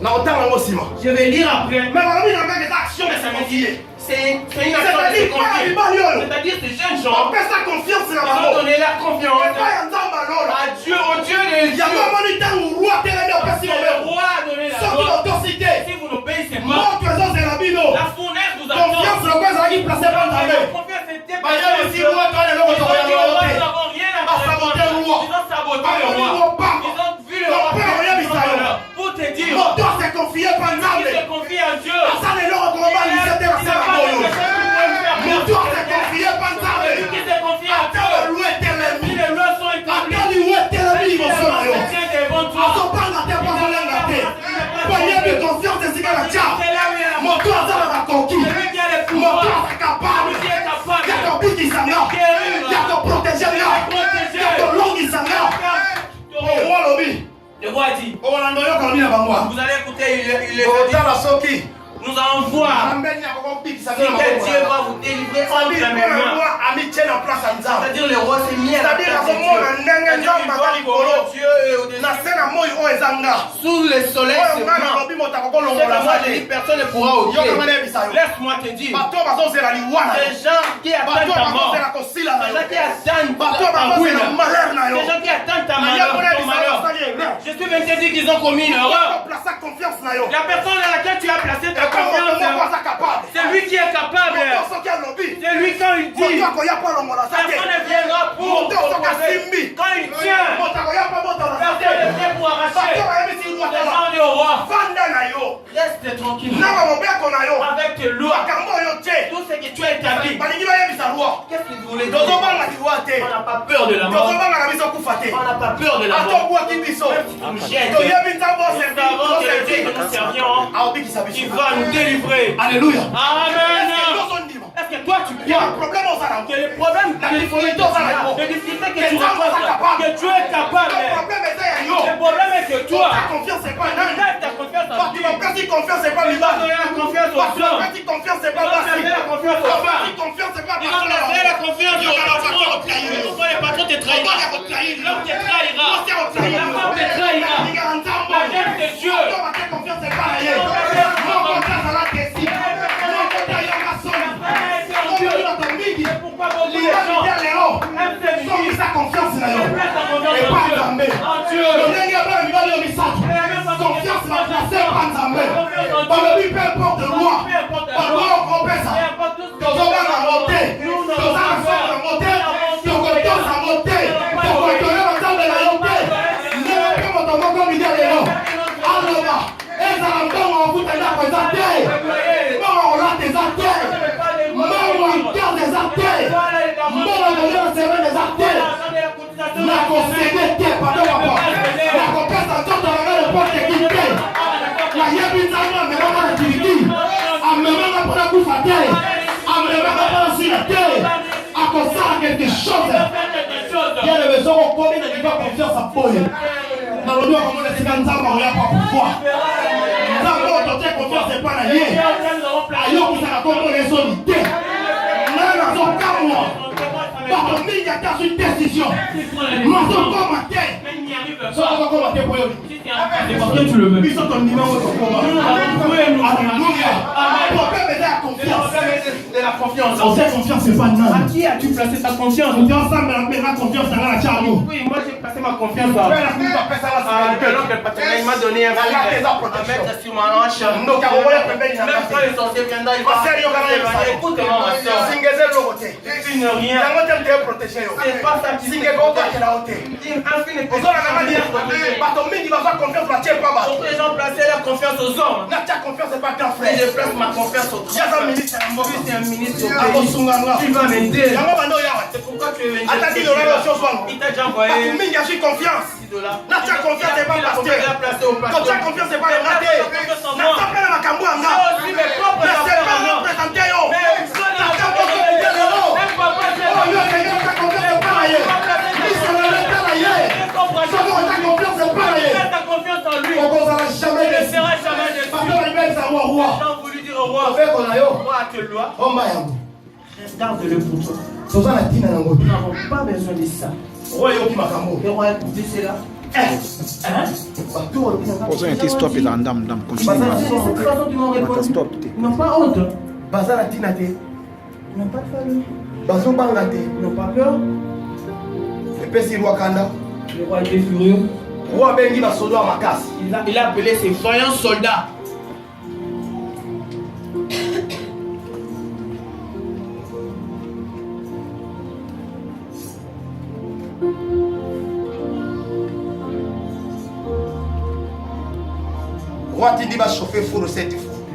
Na otanga ngo sima. Je vais lire après. Mais balobi na des actions de se confier. C'est une action de se C'est-à-dire pas confier. bibali oyo. C'est-à-dire ces jeunes On gens, fait sa confiance na ils ont bango. donné la confiance Epai ya nzambe alola. à Dieu, au Dieu des Yango dieux. amoni ntango roi telemi opesi Le mobeko. roi a donné la Soki loi. botosite. Si vous n'obéissez pas, Moto ezozela bino. la fournaise vous attend. Confiance loko ezalaki place pa La nzambe. confiance était Bah, il y a placée en aussi Dieu. roi, toi, les locaux, Ils ont toi, dit les au roi, locaux. nous n'avons rien à Bah, faire. saboter le roi. Ils ont saboté Bah, le le roi. roi, pas. Ils ont vu le Donc, roi. père, rien, Ils ont Israël. peur. Pour te dire, Moto se confier pa il nzambe. se confie à Dieu. Asa lelo okoba lisete na se bango. Moto se confier pa nzambe. Qui se confie à Ata Dieu. olu etelemi. Si les lois sont établies, Ata liwu etelemi liboso na yo. se tient devant toi. Azobanga te mpo azolenga te. Po yebi confiance esika na tia. C'est là où il y a la Moto aza na bakoki. Celui qui a les Moto pouvoirs. aza capable. Celui qui est capable. Ya kobikisa nga. Ya koprotege nga. Ya kolongisa nga. Roi lobi. Le roi dit, olanda oyoka lobi na bango. vous allez écouter, il est dit, otala soki nous allons voir si quel Dieu va vous délivrer entre mes mains. C'est-à-dire le roi s'est mis à la place de Dieu. Dieu est au-dessus. Sous le soleil, c'est blanc. Personne ne pourra ôter. Laisse-moi te dire. Des gens qui attendent ta mort. Des gens qui attendent ta ruine. Des gens qui attendent ta malheur. Je suis venu te dire qu'ils ont commis une erreur. La personne à laquelle tu as placé ta confiance, c'est lui qui est capable. C'est lui quand il dit. Personne ne viendra pour t'opposer. Quand il tient, personne ne vient pour arracher. Les gens du roi. Reste tranquille. Avec tes lois. Tout ce que tu as établi. Qu'est-ce que vous voulez dire? On n'a pas peur de la mort. On n'a pas peur de la mort. Même si tu nous jettes, nous savons que le Dieu que nous servions, qui va nous délivrer. Alléluia. Amen. Est-ce que toi tu crois que le problème, les difficultés que tu rencontres, que tu es capable? Le problème est que toi, ta confiance n'est pas en Dieu. Ta confiance en Dieu. Tu vas perdre confiance, c'est pas lui. Tu vas donner la confiance aux hommes. Tu vas confiance, c'est pas lui. Tu vas confiance aux femmes. Tu vas laisser la confiance aux patrons. Pourquoi les patrons te trahiront? L'homme te trahira. La femme te trahira. La jeune de Dieu. Pourquoi beaucoup de gens aiment sa confiance en Dieu. Confiance m'a placé en Nzambe. Par le but, peu importe loi. Par loi, on comprend ça. Nous allons la monter. Nous allons la monter. Nous allons la monter. Nous allons la monter. Nous allons la monter. Alors, et ça va me vous tenir à présenter. Non, on l'a des artères. Non, on garde des artères. Non, on servait des artères. La conséquence, pardon, papa. La compensation de la porte équité. La yabitana, mais on a l'activité. Amène-moi pour la bouffe à terre. Amène-moi sur la terre. À cause de quelque chose. Il y a des maisons où on connaît des gens confiance à Paul. Dans le lieu comme on est dans le temps, on n'a pas pouvoir. Dans le confiance, c'est pas la liée. Ailleurs, vous avez compris les solités. Là, dans son cas, moi. Par contre, il y a qu'à une décision. Moi, je vais commenter. Ça va commenter pour eux. C'est parce que tu le veux. Ils sont ton numéro de combat. Alléluia. Pour m'aider à confiance. De la confiance. En cette confiance, c'est pas non. À qui as-tu placé ta confiance? On dit ensemble, la confiance dans la charme. Oui, moi j'ai placé ma confiance à il m'a donné un fruit à mettre sur ma hanche. Même quand les sorciers viendront, il va s'éloigner. Écoute-moi, ma soeur. Tu ne rien. C'est pas ça qui s'est beaucoup de gens placer leur confiance aux hommes. Je place ma confiance au Christ. C'est un ministre. Tu vas m'aider. C'est pourquoi tu es venu. Il t'a déjà envoyé. Là, tu as confiance, c'est pas pasteur. Quand tu as confiance, c'est pas le raté. N'a pas pris la macambo en là. Mais c'est pas le présenté. Ta confiance en lui. On ne sera jamais déçu. J'ai voulu dire au roi. Roi, tu le dois. Garde-le pour toi. Nous n'avons pas besoin de ça. Le roi a écouté cela. Poso été stop et dans dame continue. Stop. Ils n'ont pas honte. Ils n'ont pas de famille. Ils n'ont pas peur. Le roi était furieux. Il a appelé ses vaillants soldats.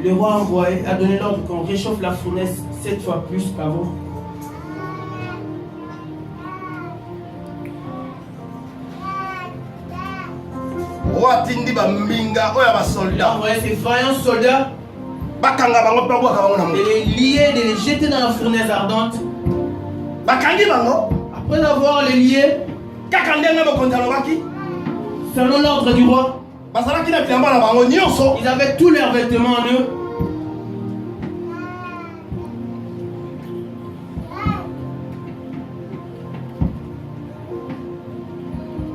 Le roi a donné l'ordre qu'on réchauffe la fournaise 7 fois plus qu'avant. Il a envoyé ses vaillants soldats de les lier, de les jeter dans la fournaise ardente. Après avoir les liés, selon l'ordre du roi, ils avaient tous leurs vêtements en eux.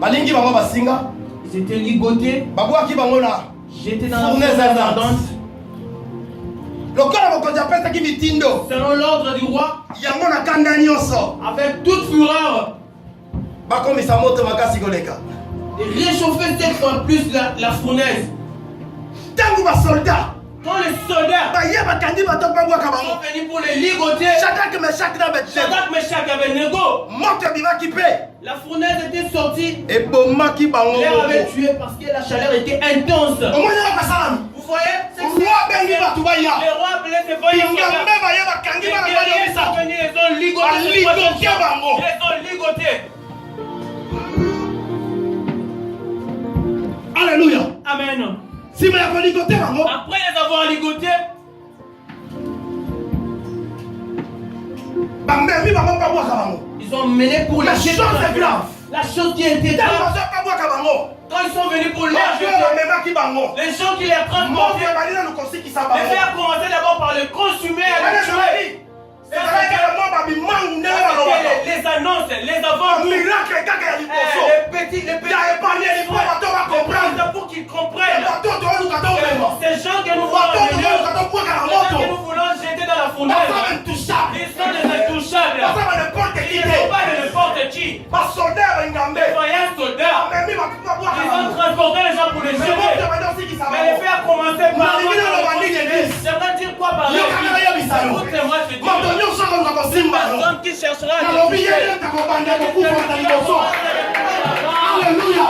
balingi bango basinga. Ils étaient ligotés. Babouaki bango na. J'étais dans la fournaise ardente. Selon l'ordre du roi, avec toute fureur, et réchauffer 7 fois plus la fournaise. Quand les soldats sont venus pour les ligoter, Shadrach, Meshach et Abednego, la fournaise était sortie, l'air avait tué parce que la chaleur était intense. Vous voyez, les rois blessés les ont ligotés. Alléluia. Amen. Après les avoir ligotés, ils ont mené pour la chose est grave. La chose qui était grave. Quand ils sont venus pour les gens qui les transportaient, les faire commencer d'abord par le consumer et le tuer. Les annonces, les avances, les petits, pour qu'ils comprennent. Ces gens que nous voulons jeter dans la fournaise, ils sont des intouchables. Ils ne sont pas de n'importe qui. Ils sont un soldat. Ils ont transporté les gens pour les jeter. Mais les faire commencer par j'aimerais dire quoi par là? Écoutez-moi, je dis. Personne qui cherchera à Alléluia.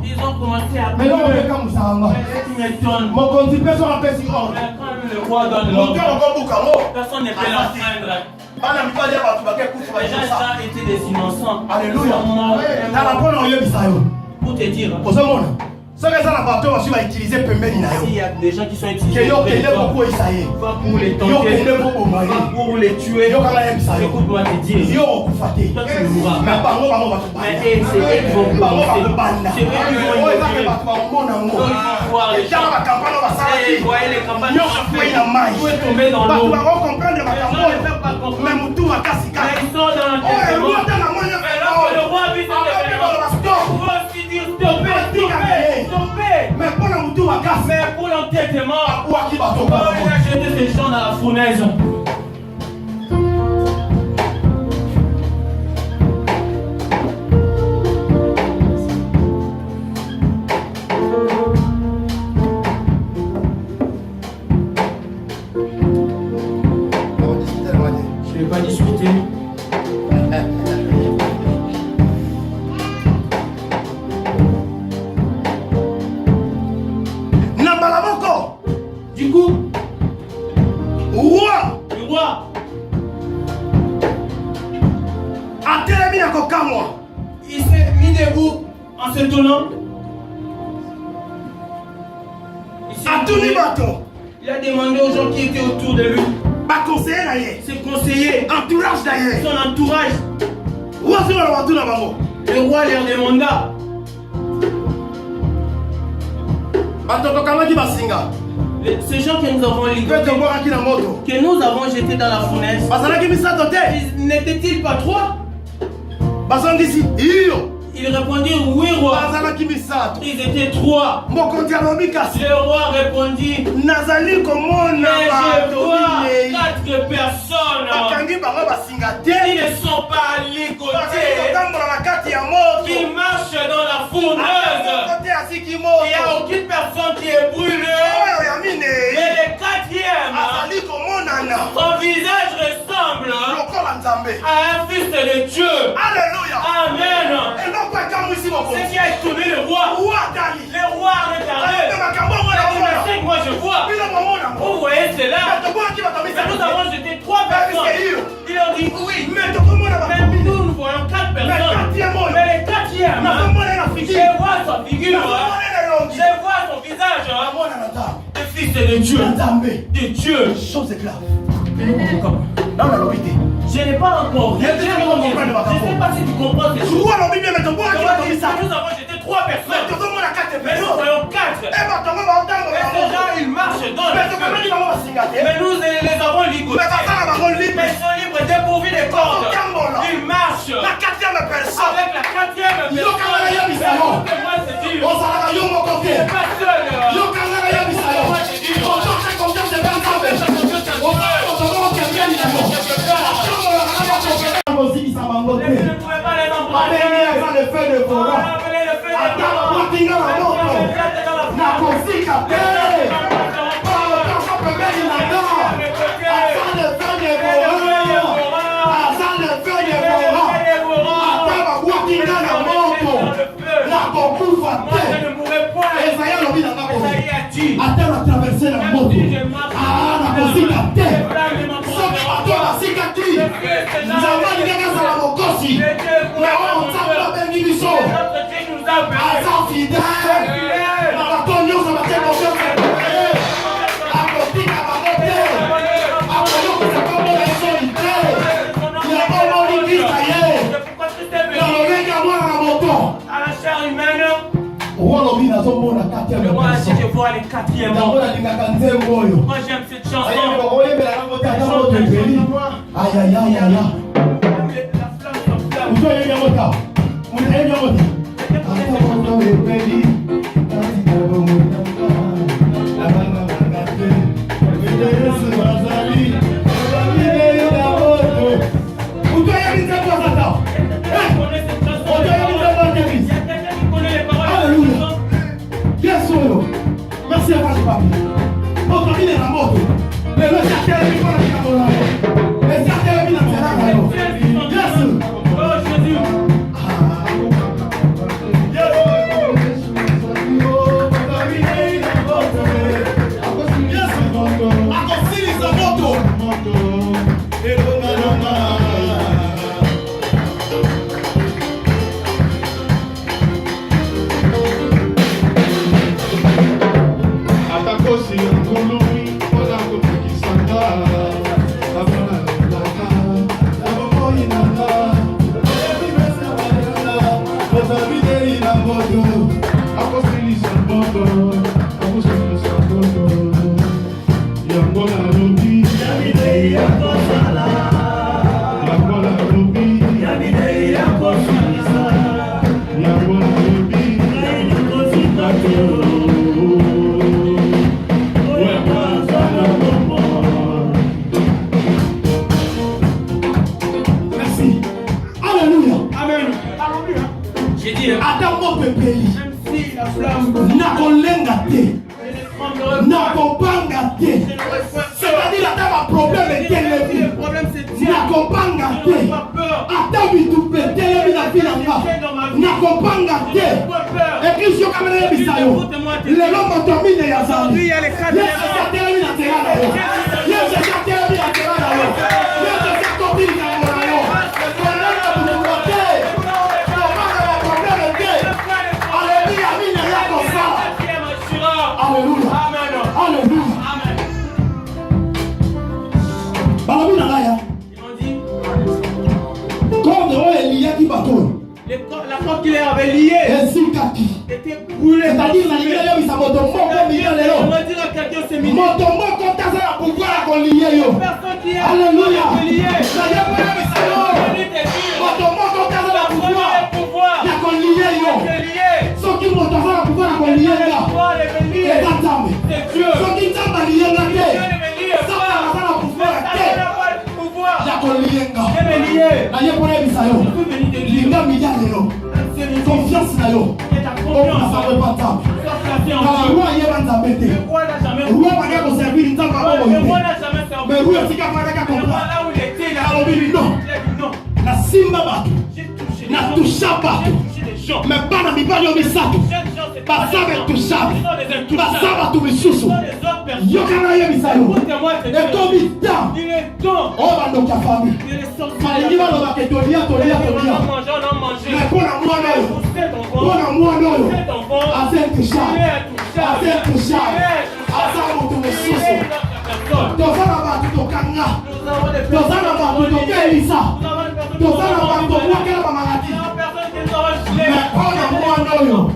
Ils ont commencé à le roi donne l'ordre. Personne ne peut l'enfreindre. Les gens étaient des innocents. Alléluia. Pour te dire. S'il y a des gens qui sont utilisés pour les tenter, pour les tuer, écoute-moi te dire, toi tu mourras. Mais c'est eux qui vont commencer. C'est eux qui vont voir les gens. Et ils voyaient les campagnes tout est tombé dans l'eau. Les gens ne peuvent pas comprendre. Mais ils sont dans l'enterrement. Mais lorsque le roi vit cet événement, il faut aussi dire stoppez. Mais pour l'entêtement, il a jeté ces gens dans la fournaise. Je ne vais pas discuter. Du coup, le roi il s'est mis debout en se tournant. Il a demandé aux gens qui étaient autour de lui, ses conseillers, son entourage. Le roi leur demanda, ces gens que nous avons ligotés, que nous avons jetés dans la fournaise, n'étaient-ils pas trois? Ils répondirent oui roi. Ils étaient trois. Le roi répondit, mais je vois 4 personnes. Ils ne sont pas ligotés, qui marchent dans la fournaise. Il n'y a aucune personne qui est brûlée. Mais le 4e, son visage ressemble un fils de Dieu. Alléluia. Amen. Et non pas quand nous sommes C'est qui a étonné le roi. Les rois regardez. Moi je vois. Vous voyez cela. Nous avons jeté 3 personnes. Ils ont dit oui. Mais nous voyons 4 personnes. Mais les 4e, je vois sa figure. Je vois son visage. Le fils de Dieu. De Dieu. Chose est grave. Je n'ai pas encore. Je ne sais pas si tu comprends ces choses. Nous avons jeté 3 personnes. Mais nous voyons 4. Et ces gens, ils marchent dans le feu. Mais nous les avons ligotés. Mais ils sont libres, dépourvus des cordes. Ils marchent. Avec la 4e personne. Écoutez-moi ce dire. C'est pas seul. Vous ne pouvez pas les embrasser. Le feu de Bora. Attends la traversée la moto. Ah, la musique a terre. Sauf que la cicatrice. Nous avons dit que ça va mon cossi. Mais on s'en va bien du son. Azan fidèle. La batonio, ça va être confiance. La musique a monté. Après, on s'est pas bon les solités. Il y a pas bon l'église, ça y est. Dans le mec à moi, la moto. À la chair humaine. Le roi si je vois les 4e moi j'aime cette chanson. Aïe aïe aïe aïe. Merci à vous, papi. Votre vie est la mort. Le cercle est pas la caméra. Le cercle est la caméra. Yes. Oh Jésus. La corde qu'il avait liée était brûlée. C'est-à-dire la liée, il s'est moto. On va dire à quelqu'un c'est mignon. Personne qui est Alléluia. lié. Confiance na yo. confié en Dieu. Le roi n'a jamais Le roi n'a jamais servi. Le roi n'a jamais servi. Mais Le roi là où il était, il a dit non. Na simba bato. J'ai touché Na toucha bato. les gens. Mais pas na mibali omisato. Basa betouchable. Basa bato misusu. Yokana ye misayo. Etobi ta. Il est temps. Oh bando ka famille. Il est sorti. Malingi balo ba ketolia tolia. On a mangé. Mais pour la moi non. Pour la moi non. Azen touchable. Azen touchable. Azen bato misusu. Tozana bato tokanga. Tozana bato tokelisa. Tozana bato wakela ba maladi. Mais pour la moi non.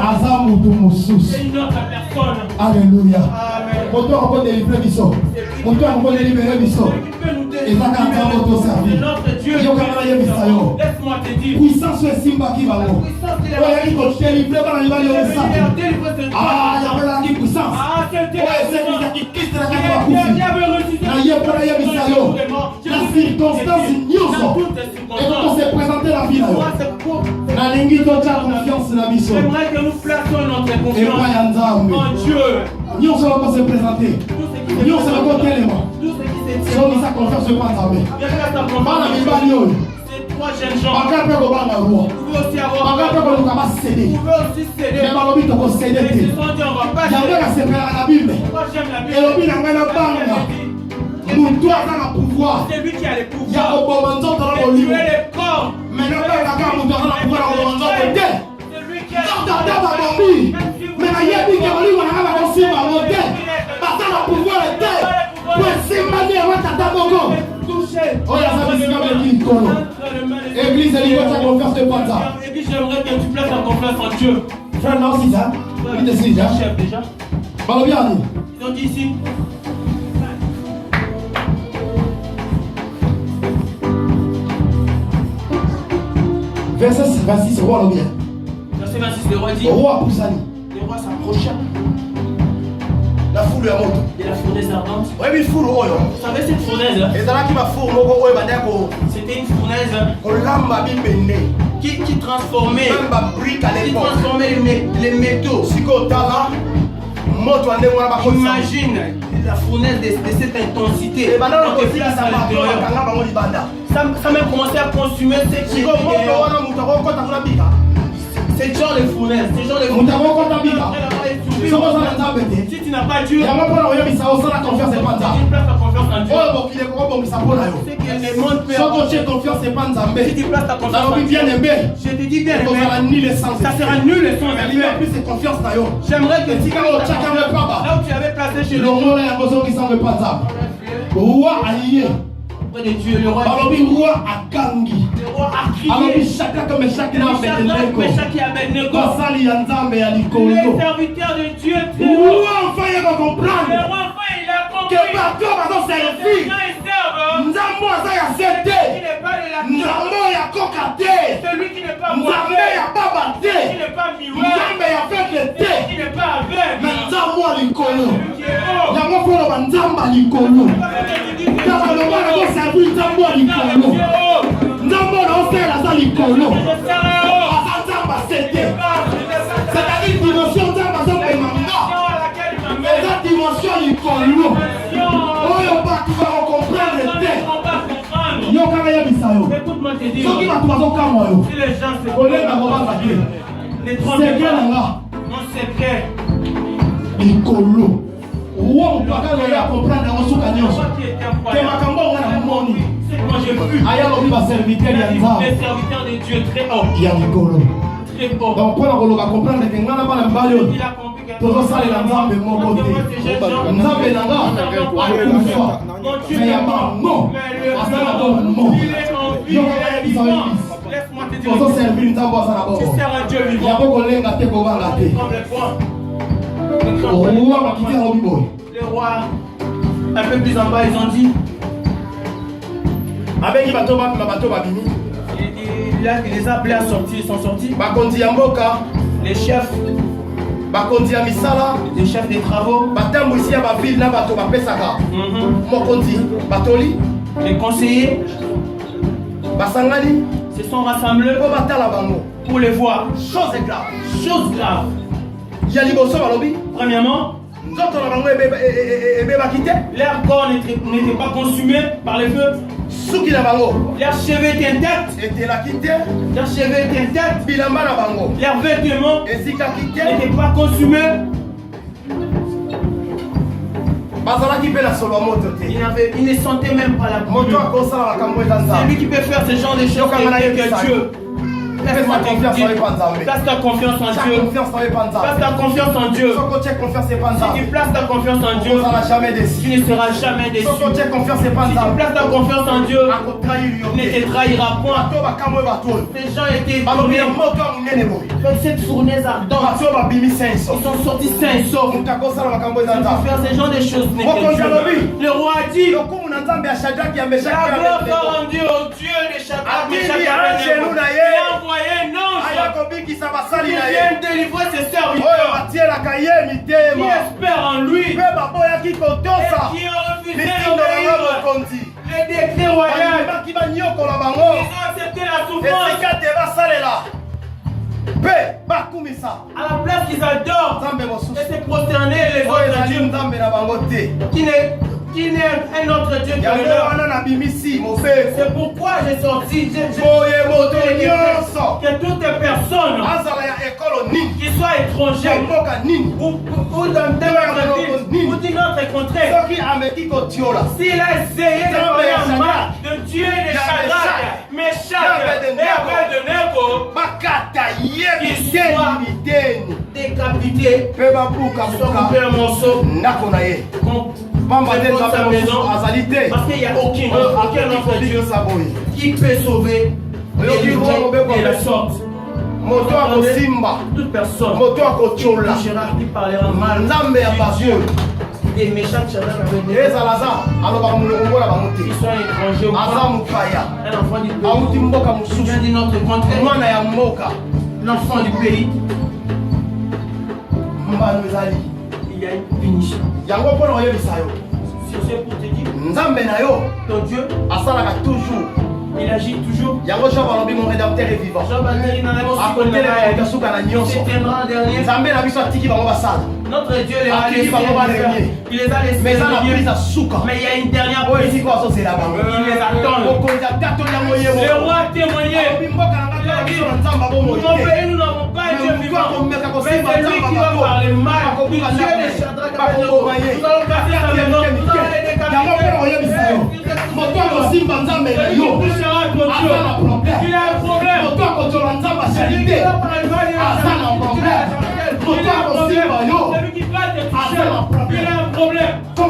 Aza mutu mususu. Alléluia. Moto a délivré biso. Moto a délivré biso. Et ça quand on auto servi. Yo quand on y bisayo. Laisse-moi te dire. Puissance est simba qui va lo. Ouais, il faut délivrer par les valeurs de ça. Ah, il y a pas de puissance. Ouais, c'est qui quitte la carte pour couper. Na yé pas y bisayo. La circonstance nyoso. Et quand on s'est présenté la vie là. Na lingi to ta confiance na biso. J'aimerais que nous placions notre Et confiance moi yanzambe. en Dieu. Nyoso va pas se présenter. Nyoso va pas tellement. Tout ce qui s'est So ni sa confiance pas nzambe. Bana mibali oyo. Ces trois jeunes gens. Baka pe ko bana roi. Vous pouvez aussi avoir. Baka pe ko luka ba céder. Vous pouvez aussi céder. Mais balobi to ko céder Mais te. ils sont dit on va pas Yango céder. ka sepela na Bible. Moi j'aime la Bible. Elobi na ngana banga. Mutu aza na pouvoir. C'est lui qui a les Ya pouvoirs. oboma nzoto na De bolimo. tuer les corps. Maintenant kaka mutu aza na pouvoir na oboma nzoto te. C'est lui qui a les Nzoto ata babombi. Mais na yebi ke bolimo na ngana kosimba ngo te. Bata na pouvoir te. Po esimba ni ewa tata bongo. Oyo aza bisika beleki likolo. Église elingo ta confiance de panza. Et puis j'aimerais que tu places ta confiance en Dieu. Frère na osisa. Il te sija. Chef déjà. Balobi ani. Ils ont dit ici. Verset 26, roi lobi. Verset 26, le roi dit. Roi Poussani. Le roi s'approcha La foule ya moto. de la fournaise ardente. Oyebi foule oyo. Vous savez cette fournaise, Ezalaki ba foule moko oyo bandaki ko c'était une fournaise kolamba bibende. qui transformait, Même ba brique à qui l'époque. transformait les métaux. Siko tala moto ande mwana ba ko. Imagine la fournaise de cette intensité. Et banana dans ko tes places fila à sa l'intérieur. kanga bango libanda. Ça même commencé à consumer ce qui Siko moto était wana mutu ko kota kuna bika. C'est genre de fournaise, c'est genre de Mutu ko kota bika. Soko sana nzambe te. Si tu n'as pas Dieu, Ya moko na oyebisa osala confiance et panza. tu places ta confiance en Dieu. Oyo bokile ko bongisa pona yo. C'est que le monde peut Soko avoir. che confiance et panza Si mbe. tu places ta confiance en Nalobi Dieu, bien aimé. je te dis bien, Kozala mais ni le sens. ça sera nul et sans Mais effet. plus c'est confiance na yo. J'aimerais que tu Tikalo chaka me paba. là où tu avais placé chez le Longona ya kozo ki sango panza. Roi aye. auprès de Dieu, le roi. Balobi roi akangi. Le roi a Alobi crié. chaka comme chaka na Abednego. Meshach et Abednego. Basali ya nzambe ya Les likolo. serviteurs de Dieu, très haut. Roi enfin ya ko Le comprendre. roi, enfin, il a compris. Que bato bazo Les servir. gens, ils servent. Nzambo aza ya Qui sete. n'est pas de la Nzambo ya koka te. celui qui n'est pas Nzambe mauvais, ya baba qui te. n'est pas miroir, Nzambe ya faible te. qui n'est pas aveugle, Na nzambo ya likolo. celui qui est haut. Yango folo ba nzamba likolo. Kaka loba na ko servir nzambo ya likolo. Nzambo na osela za likolo. Aza nzamba sete. C'est-à-dire dimension nzamba zo pemanga. Eza dimension likolo. Oyo bato ba comprendre te. Yo kaka yebisa yo. Écoute-moi te dire, Soki bato bazokamwa yo. si les gens se Kolenga kobanza te. les Secret na nga. mon secret, Likolo. Roi moto akaloya ya comprendre yango suka nyonso. toi qui étais Ke incroyable, makambo nga na moni. c'est que moi j'ai vu Aya lobi ba serviteur ya nzambe. les serviteurs de Dieu très haut, Ya likolo. très haut. Donc mpona koloba comprendre ke nga na bana mibali oyo Il a compris que tozosalela nzambe moko te. Nzambe na nga akufa. Me ya bango aza na bona mo. Yo kaka yebisa yo ebisi. Laisse-moi te dire, Tozoservir nzambe aza na tu bongo. sers un Dieu vivant. Yango kolenga te kobanga te. Comme les points. Roi bakiti yango biboye. Les rois, un peu plus en bas, ils ont dit, Abengi bato bapima bato babimi. il les a appelés à sortir, ils sont sortis. Bakonzi ya mboka, Les chefs, bakonzi ya misala, les chefs des travaux, batambwisi ya bavile na bato bapesaka. Mokonzi batoli, les conseillers basangani se sont rassemblés po batala bango. pour les voir. Chose grave. Chose grave. Premièrement, leur corps n'était pas consumé par le feu. Leurs cheveux étaient intacts. Leurs cheveux étaient intacts. Leurs vêtements n'étaient pas consumés. Il ne sentait même pas la pluie. C'est lui qui peut faire ce genre de choses que Dieu. Place ta confiance en Dieu. Place ta confiance en Dieu. Si tu places ta confiance en Dieu, tu ne seras jamais déçu. Si tu places ta confiance en Dieu, il ne te trahira point. Ces gens étaient tournés avec cette fournaise ardente. Ils sont sortis sains et saufs. Faire ce genre de choses n'est que Dieu. Le roi a dit, la gloire soit rendue au Dieu de Shadrach, Meshach et Abednego. Un ange qui vient délivrer ses serviteurs qui espèrent en lui et qui ont refusé d'obéir les décrets royaux. Ils ont accepté la souffrance. À la place qu'ils adorent et se prosterner les autres dieux qui n'est un autre Dieu que le leur. C'est pourquoi j'ai sorti que toutes les personnes qui soient étrangères ou d'un ou d'une autre contrée, s'il a essayé de faire un mal de tuer les Shadrach, Meshach et Abednego, qu'ils soient décapités, qu'ils soient coupés en morceaux. Parce qu'il n'y a aucun autre Dieu qui peut sauver et livrer la sorte. Toute personne qui parlera mal Dieu, des méchants qui soient étrangers ou pas, un enfant du pays, vient d'une autre contrée, l'enfant du pays, il y a une punition. Si c'est pour te dire, ton Dieu, il agit toujours. Mon rédempteur est vivant. Notre Dieu les a laissés. Il les a laissés. Mais il y a une dernière police. Il les attend. Le roi a témoigné. Nous n'avons pas Dieu vivant. Mais c'est lui qui va parler mal du Dieu des Shadrach. Nous allons casser sa maison. Nous allons les décapiter. Il a un problème. Celui qui va parler mal, il a un problème. Celui qui va te toucher, il a un problème. La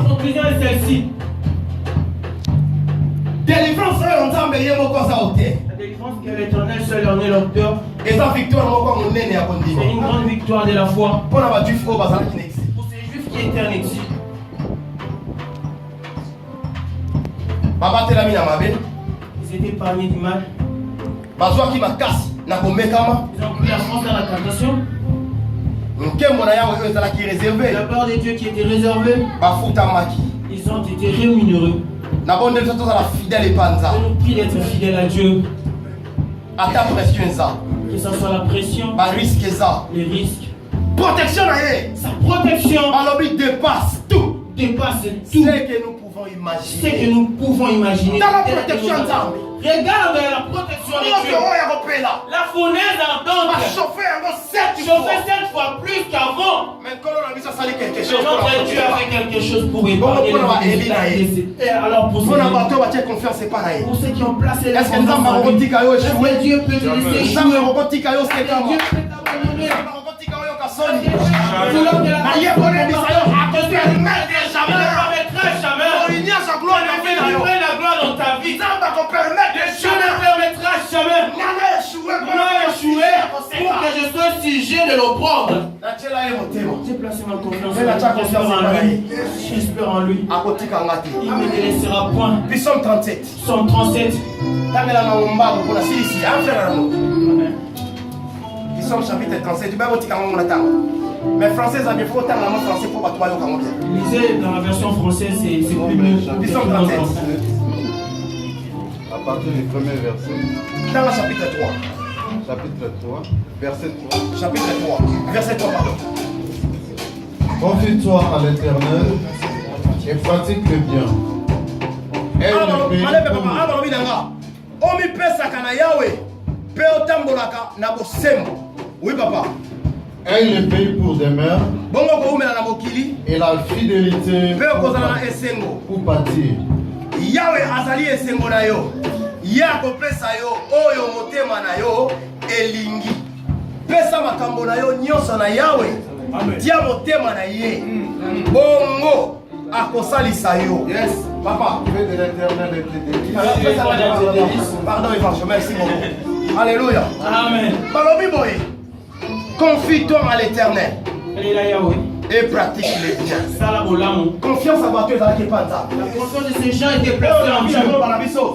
conclusion est celle-ci. La délivrance que l'Éternel seul en est l'auteur. C'est une grande victoire de la foi. Pour ces juifs qui étaient en exil. Ils étaient parmi du mal. Ils ont pris la France dans la tentation. La part des dieux qui étaient réservés, ils ont été rémunérés. Je nous prie d'être fidèles à Dieu. Que ce soit la pression, les risques. Protection. Sa protection dépasse tout. Dépasse tout. Ce que nous pouvons imaginer. Ce que nous pouvons imaginer. Dans la protection d'armes. Regarde la protection de Dieu. La fournaise ardente chauffait 7 fois plus qu'avant. Mais notre Dieu a fait quelque chose pour épargner les. Alors pour ceux qui ont placé les confiance en lui, est-ce que Dieu peut te laisser échouer? La gloire dans ta vie. Dieu ne permettra jamais d'échouer pour que je sois sujet de l'opprobre. J'ai placé ma confiance en lui. J'espère en lui. Il ne me laissera point. Psaume 37. Psaume 37. Psaume chapitre 37. Mais français, il faut autant la français pour battre le lisez dans la version française, c'est plus mieux. Psaume 37. À partir du premier verset. Dans le chapitre 3. Chapitre 3, verset 3. Chapitre 3, verset 3, pardon. Confie-toi à l'Éternel et pratique le bien. Aime le pays comme- Oui, papa. Aime le pays pour demeure et la fidélité pour bâtir. Yahweh azali esengo na yo. Ya kopesa yo oyo motema na yo elingi. Pesa makambo na yo nyonso na Yahweh. Tia motema na ye. Bongo akosalisa yo. Yes, papa. Fais de l'Éternel et tes délices. Pardon, Évangile, merci beaucoup. Alléluia. Amen. Balobi boye. Confie-toi à l'Éternel et pratique les biens. Confiance à toi, tu es dans qui pas ça. La confiance de ces gens était placée en Dieu.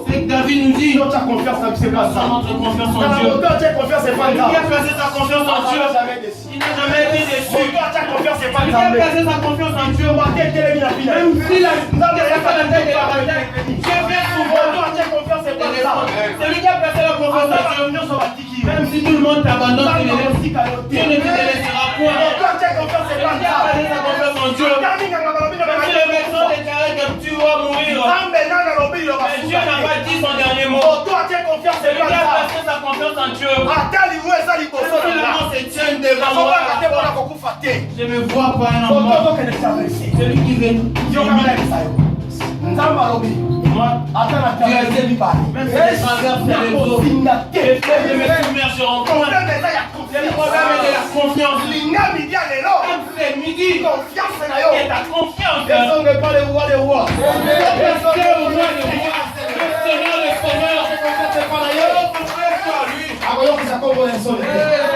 C'est que David nous dit, Tu as confiance à c'est pas ça. notre confiance Dans en la Dieu. hauteur, tu as confiance c'est pas Qui ça. a placé sa confiance en Dieu? Jamais déçu. Il n'a jamais été déçu. Hauteur, tu as confiance c'est pas Qui ça. a placé sa confiance en Dieu? Même si la tête de la bataille, Dieu vient souvent. Hauteur, tu as confiance c'est pas ça. Celui qui a placé la confiance en Dieu, même si tout le monde t'abandonne, Dieu ne te laissera point. Hauteur, tu as confiance c'est pas Celui qui a placé ça. sa confiance en Dieu, même si le médecin déclarait que tu vas mourir, mais Dieu n'a pas dit son dernier mot. Celui qui a placé sa confiance en Dieu, même si le monde se tient devant moi, je ne vois pas un enfant. Celui qui veut, moi, même si je traverse les eaux, les fleuves ne me submergeront point. Le problème est de la confiance. Même si c'est midi, et ta confiance. Le Seigneur, le Seigneur,